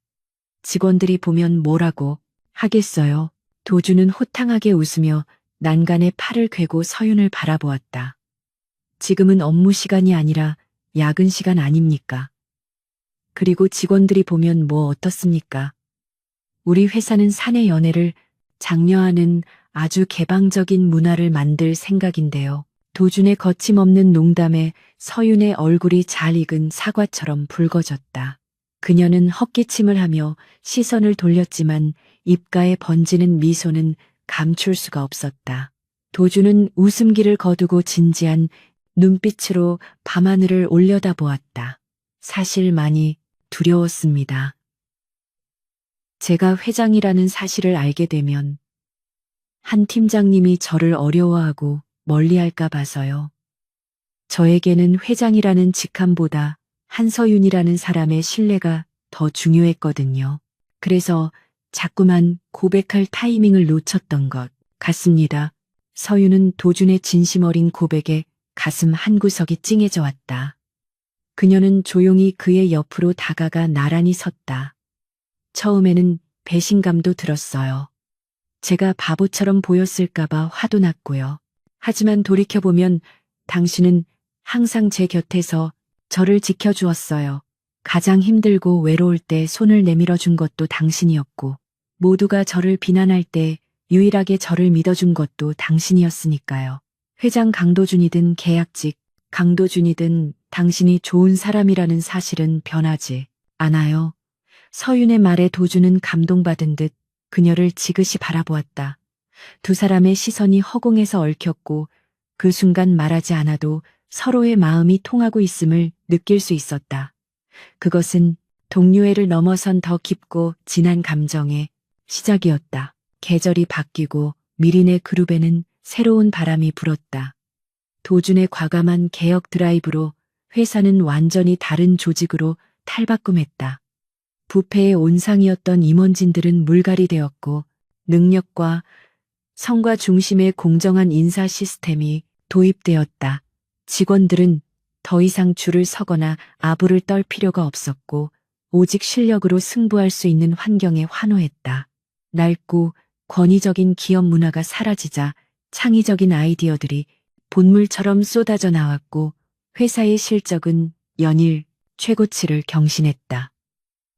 Speaker 1: 직원들이 보면 뭐라고 하겠어요? 도준은 호탕하게 웃으며 난간에 팔을 괴고 서윤을 바라보았다. 지금은 업무 시간이 아니라 야근 시간 아닙니까? 그리고 직원들이 보면 뭐 어떻습니까? 우리 회사는 사내 연애를 장려하는 아주 개방적인 문화를 만들 생각인데요. 도준의 거침없는 농담에 서윤의 얼굴이 잘 익은 사과처럼 붉어졌다. 그녀는 헛기침을 하며 시선을 돌렸지만 입가에 번지는 미소는 감출 수가 없었다. 도준은 웃음기를 거두고 진지한 눈빛으로 밤하늘을 올려다보았다. 사실 많이 두려웠습니다. 제가 회장이라는 사실을 알게 되면 한 팀장님이 저를 어려워하고 멀리할까 봐서요. 저에게는 회장이라는 직함보다 한서윤이라는 사람의 신뢰가 더 중요했거든요. 그래서 자꾸만 고백할 타이밍을 놓쳤던 것 같습니다. 서윤은 도준의 진심 어린 고백에 가슴 한구석이 찡해져 왔다. 그녀는 조용히 그의 옆으로 다가가 나란히 섰다. 처음에는 배신감도 들었어요. 제가 바보처럼 보였을까봐 화도 났고요. 하지만 돌이켜보면 당신은 항상 제 곁에서 저를 지켜주었어요. 가장 힘들고 외로울 때 손을 내밀어 준 것도 당신이었고, 모두가 저를 비난할 때 유일하게 저를 믿어준 것도 당신이었으니까요. 회장 강도준이든 계약직 강도준이든 당신이 좋은 사람이라는 사실은 변하지 않아요. 서윤의 말에 도준은 감동받은 듯 그녀를 지그시 바라보았다. 두 사람의 시선이 허공에서 얽혔고 그 순간 말하지 않아도 서로의 마음이 통하고 있음을 느낄 수 있었다. 그것은 동료애를 넘어선 더 깊고 진한 감정의 시작이었다. 계절이 바뀌고 미린의 그룹에는 새로운 바람이 불었다. 도준의 과감한 개혁 드라이브로 회사는 완전히 다른 조직으로 탈바꿈했다. 부패의 온상이었던 임원진들은 물갈이 되었고 능력과 성과 중심의 공정한 인사 시스템이 도입되었다. 직원들은 더 이상 줄을 서거나 아부를 떨 필요가 없었고 오직 실력으로 승부할 수 있는 환경에 환호했다. 낡고 권위적인 기업 문화가 사라지자 창의적인 아이디어들이 본물처럼 쏟아져 나왔고 회사의 실적은 연일 최고치를 경신했다.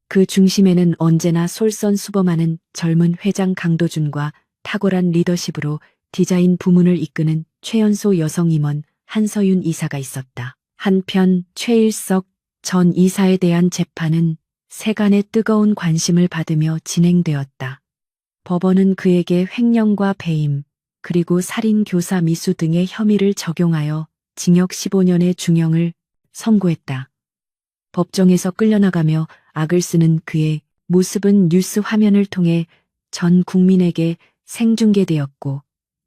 Speaker 1: 그 중심에는 언제나 솔선수범하는 젊은 회장 강도준과 탁월한 리더십으로 디자인 부문을 이끄는 최연소 여성 임원 한서윤 이사가 있었다. 한편 최일석 전 이사에 대한 재판은 세간의 뜨거운 관심을 받으며 진행되었다. 법원은 그에게 횡령과 배임, 그리고 살인 교사 미수 등의 혐의를 적용하여 징역 15년의 중형을 선고했다. 법정에서 끌려나가며 악을 쓰는 그의 모습은 뉴스 화면을 통해 전 국민에게 생중계되었고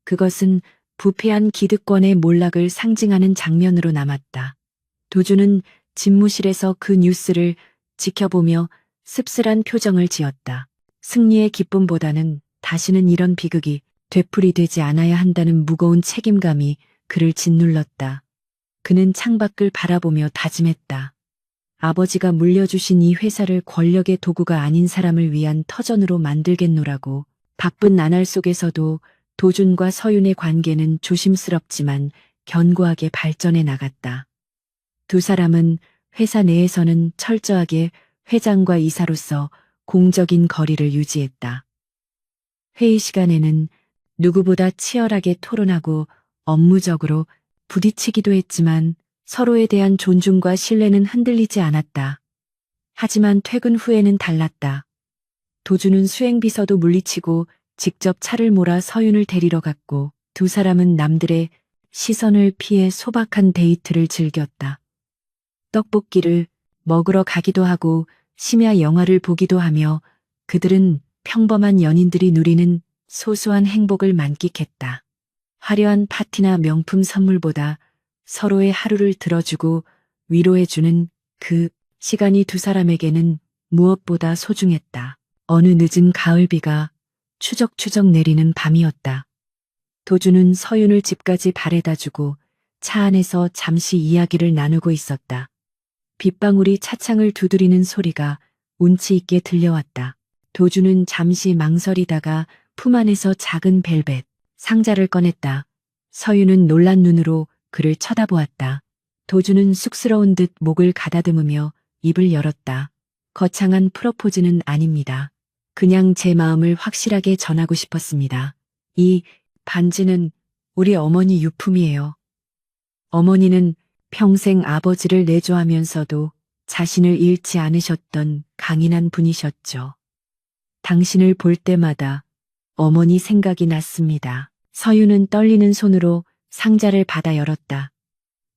Speaker 1: 그것은 부패한 기득권의 몰락을 상징하는 장면으로 남았다. 도준은 집무실에서 그 뉴스를 지켜보며 씁쓸한 표정을 지었다. 승리의 기쁨보다는 다시는 이런 비극이 되풀이되지 않아야 한다는 무거운 책임감이 그를 짓눌렀다. 그는 창밖을 바라보며 다짐했다. 아버지가 물려주신 이 회사를 권력의 도구가 아닌 사람을 위한 터전으로 만들겠노라고. 바쁜 나날 속에서도 도준과 서윤의 관계는 조심스럽지만 견고하게 발전해 나갔다. 두 사람은 회사 내에서는 철저하게 회장과 이사로서 공적인 거리를 유지했다. 회의 시간에는 누구보다 치열하게 토론하고 업무적으로 부딪히기도 했지만 서로에 대한 존중과 신뢰는 흔들리지 않았다. 하지만 퇴근 후에는 달랐다. 도준은 수행비서도 물리치고 직접 차를 몰아 서윤을 데리러 갔고 두 사람은 남들의 시선을 피해 소박한 데이트를 즐겼다. 떡볶이를 먹으러 가기도 하고 심야 영화를 보기도 하며 그들은 평범한 연인들이 누리는 소소한 행복을 만끽했다. 화려한 파티나 명품 선물보다 서로의 하루를 들어주고 위로해주는 그 시간이 두 사람에게는 무엇보다 소중했다. 어느 늦은 가을비가 추적추적 내리는 밤이었다. 도준은 서윤을 집까지 바래다주고 차 안에서 잠시 이야기를 나누고 있었다. 빗방울이 차창을 두드리는 소리가 운치 있게 들려왔다. 도준은 잠시 망설이다가 품 안에서 작은 벨벳 상자를 꺼냈다. 서윤은 놀란 눈으로 그를 쳐다보았다. 도준은 쑥스러운 듯 목을 가다듬으며 입을 열었다. 거창한 프로포즈는 아닙니다. 그냥 제 마음을 확실하게 전하고 싶었습니다. 이 반지는 우리 어머니 유품이에요. 어머니는 평생 아버지를 내조하면서도 자신을 잃지 않으셨던 강인한 분이셨죠. 당신을 볼 때마다 어머니 생각이 났습니다. 서윤은 떨리는 손으로 상자를 받아 열었다.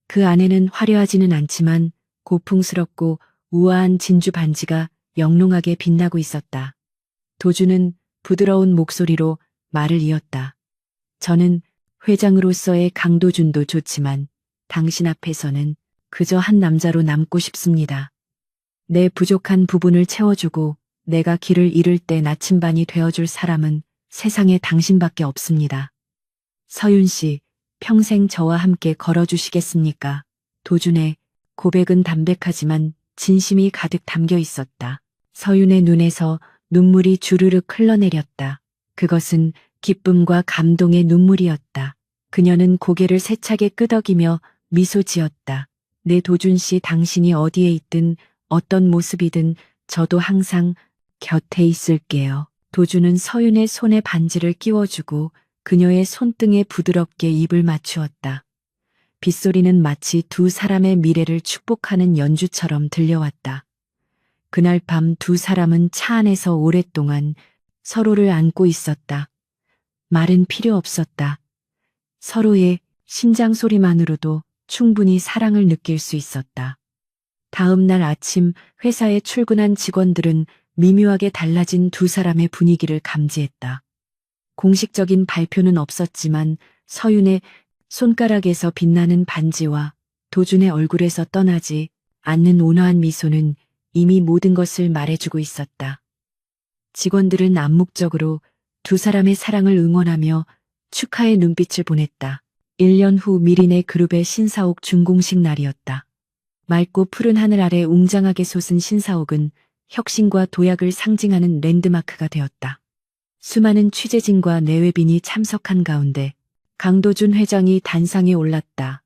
Speaker 1: 그 안에는 화려하지는 않지만 고풍스럽고 우아한 진주 반지가 영롱하게 빛나고 있었다. 도준은 부드러운 목소리로 말을 이었다. 저는 회장으로서의 강도준도 좋지만 당신 앞에서는 그저 한 남자로 남고 싶습니다. 내 부족한 부분을 채워주고 내가 길을 잃을 때 나침반이 되어줄 사람은 세상에 당신밖에 없습니다. 서윤 씨, 평생 저와 함께 걸어주시겠습니까? 도준의 고백은 담백하지만 진심이 가득 담겨 있었다. 서윤의 눈에서 눈물이 주르륵 흘러내렸다. 그것은 기쁨과 감동의 눈물이었다. 그녀는 고개를 세차게 끄덕이며 미소 지었다. 네 도준 씨, 당신이 어디에 있든 어떤 모습이든 저도 항상 곁에 있을게요. 도준은 서윤의 손에 반지를 끼워주고 그녀의 손등에 부드럽게 입을 맞추었다. 빗소리는 마치 두 사람의 미래를 축복하는 연주처럼 들려왔다. 그날 밤 두 사람은 차 안에서 오랫동안 서로를 안고 있었다. 말은 필요 없었다. 서로의 심장 소리만으로도 충분히 사랑을 느낄 수 있었다. 다음 날 아침 회사에 출근한 직원들은 미묘하게 달라진 두 사람의 분위기를 감지했다. 공식적인 발표는 없었지만 서윤의 손가락에서 빛나는 반지와 도준의 얼굴에서 떠나지 않는 온화한 미소는 이미 모든 것을 말해주고 있었다. 직원들은 암묵적으로 두 사람의 사랑을 응원하며 축하의 눈빛을 보냈다. 1년 후 미린의 그룹의 신사옥 준공식 날이었다. 맑고 푸른 하늘 아래 웅장하게 솟은 신사옥은 혁신과 도약을 상징하는 랜드마크가 되었다. 수많은 취재진과 내외빈이 참석한 가운데 강도준 회장이 단상에 올랐다.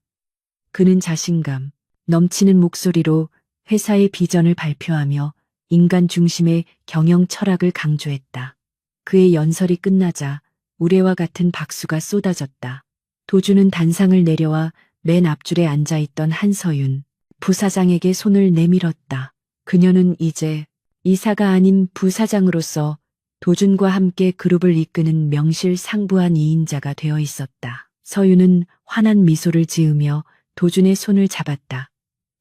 Speaker 1: 그는 자신감 넘치는 목소리로 회사의 비전을 발표하며 인간 중심의 경영 철학을 강조했다. 그의 연설이 끝나자 우레와 같은 박수가 쏟아졌다. 도준은 단상을 내려와 맨 앞줄에 앉아있던 한서윤 부사장에게 손을 내밀었다. 그녀는 이제 이사가 아닌 부사장으로서 도준과 함께 그룹을 이끄는 명실상부한 2인자가 되어 있었다. 서윤은 환한 미소를 지으며 도준의 손을 잡았다.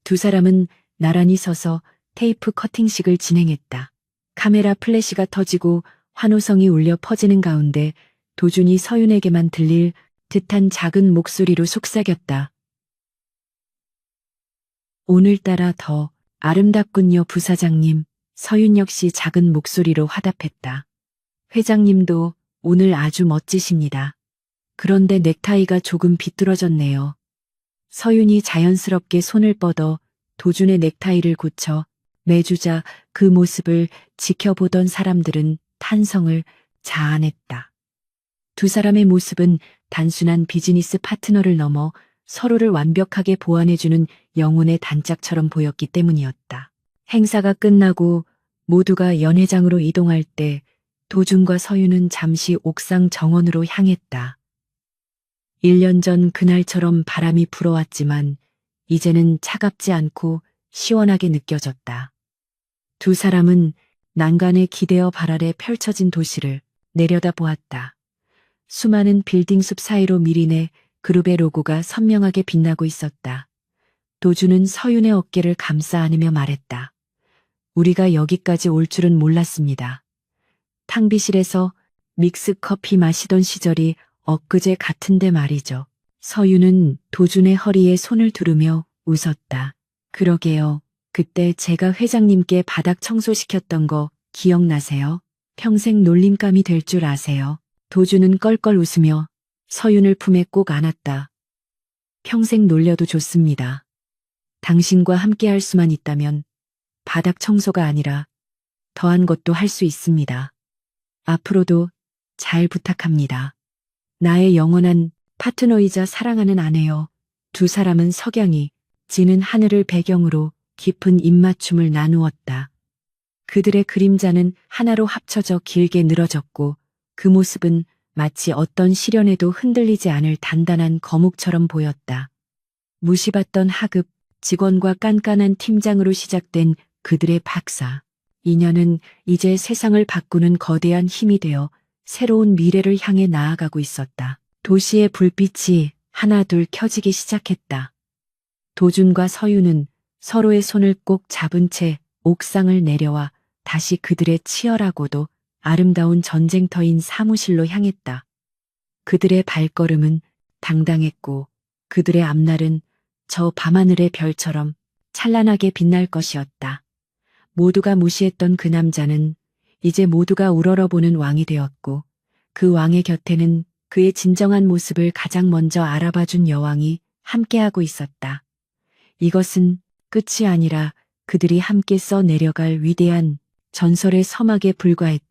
Speaker 1: 두 사람은 나란히 서서 테이프 커팅식을 진행했다. 카메라 플래시가 터지고 환호성이 울려 퍼지는 가운데 도준이 서윤에게만 들릴 듯한 작은 목소리로 속삭였다. 오늘따라 더 아름답군요, 부사장님. 서윤 역시 작은 목소리로 화답했다. 회장님도 오늘 아주 멋지십니다. 그런데 넥타이가 조금 비뚤어졌네요. 서윤이 자연스럽게 손을 뻗어 도준의 넥타이를 고쳐 매주자 그 모습을 지켜보던 사람들은 탄성을 자아냈다. 두 사람의 모습은 단순한 비즈니스 파트너를 넘어 서로를 완벽하게 보완해주는 영혼의 단짝처럼 보였기 때문이었다. 행사가 끝나고 모두가 연회장으로 이동할 때 도준과 서윤은 잠시 옥상 정원으로 향했다. 1년 전 그날처럼 바람이 불어왔지만 이제는 차갑지 않고 시원하게 느껴졌다. 두 사람은 난간에 기대어 발 아래 펼쳐진 도시를 내려다보았다. 수많은 빌딩 숲 사이로 미린의 그룹의 로고가 선명하게 빛나고 있었다. 도준은 서윤의 어깨를 감싸 안으며 말했다. 우리가 여기까지 올 줄은 몰랐습니다. 탕비실에서 믹스커피 마시던 시절이 엊그제 같은데 말이죠. 서윤은 도준의 허리에 손을 두르며 웃었다. 그러게요. 그때 제가 회장님께 바닥 청소시켰던 거 기억나세요? 평생 놀림감이 될 줄 아세요? 도준은 껄껄 웃으며 서윤을 품에 꼭 안았다. 평생 놀려도 좋습니다. 당신과 함께 할 수만 있다면 바닥 청소가 아니라 더한 것도 할 수 있습니다. 앞으로도 잘 부탁합니다. 나의 영원한 파트너이자 사랑하는 아내여. 두 사람은 석양이 지는 하늘을 배경으로 깊은 입맞춤을 나누었다. 그들의 그림자는 하나로 합쳐져 길게 늘어졌고 그 모습은 마치 어떤 시련에도 흔들리지 않을 단단한 거목처럼 보였다. 무시받던 하급 직원과 깐깐한 팀장으로 시작된 그들의 박사. 인연은 이제 세상을 바꾸는 거대한 힘이 되어 새로운 미래를 향해 나아가고 있었다. 도시의 불빛이 하나둘 켜지기 시작했다. 도준과 서윤은 서로의 손을 꼭 잡은 채 옥상을 내려와 다시 그들의 치열하고도 아름다운 전쟁터인 사무실로 향했다. 그들의 발걸음은 당당했고 그들의 앞날은 저 밤하늘의 별처럼 찬란하게 빛날 것이었다. 모두가 무시했던 그 남자는 이제 모두가 우러러보는 왕이 되었고 그 왕의 곁에는 그의 진정한 모습을 가장 먼저 알아봐준 여왕이 함께하고 있었다. 이것은 끝이 아니라 그들이 함께 써 내려갈 위대한 전설의 서막에 불과했다.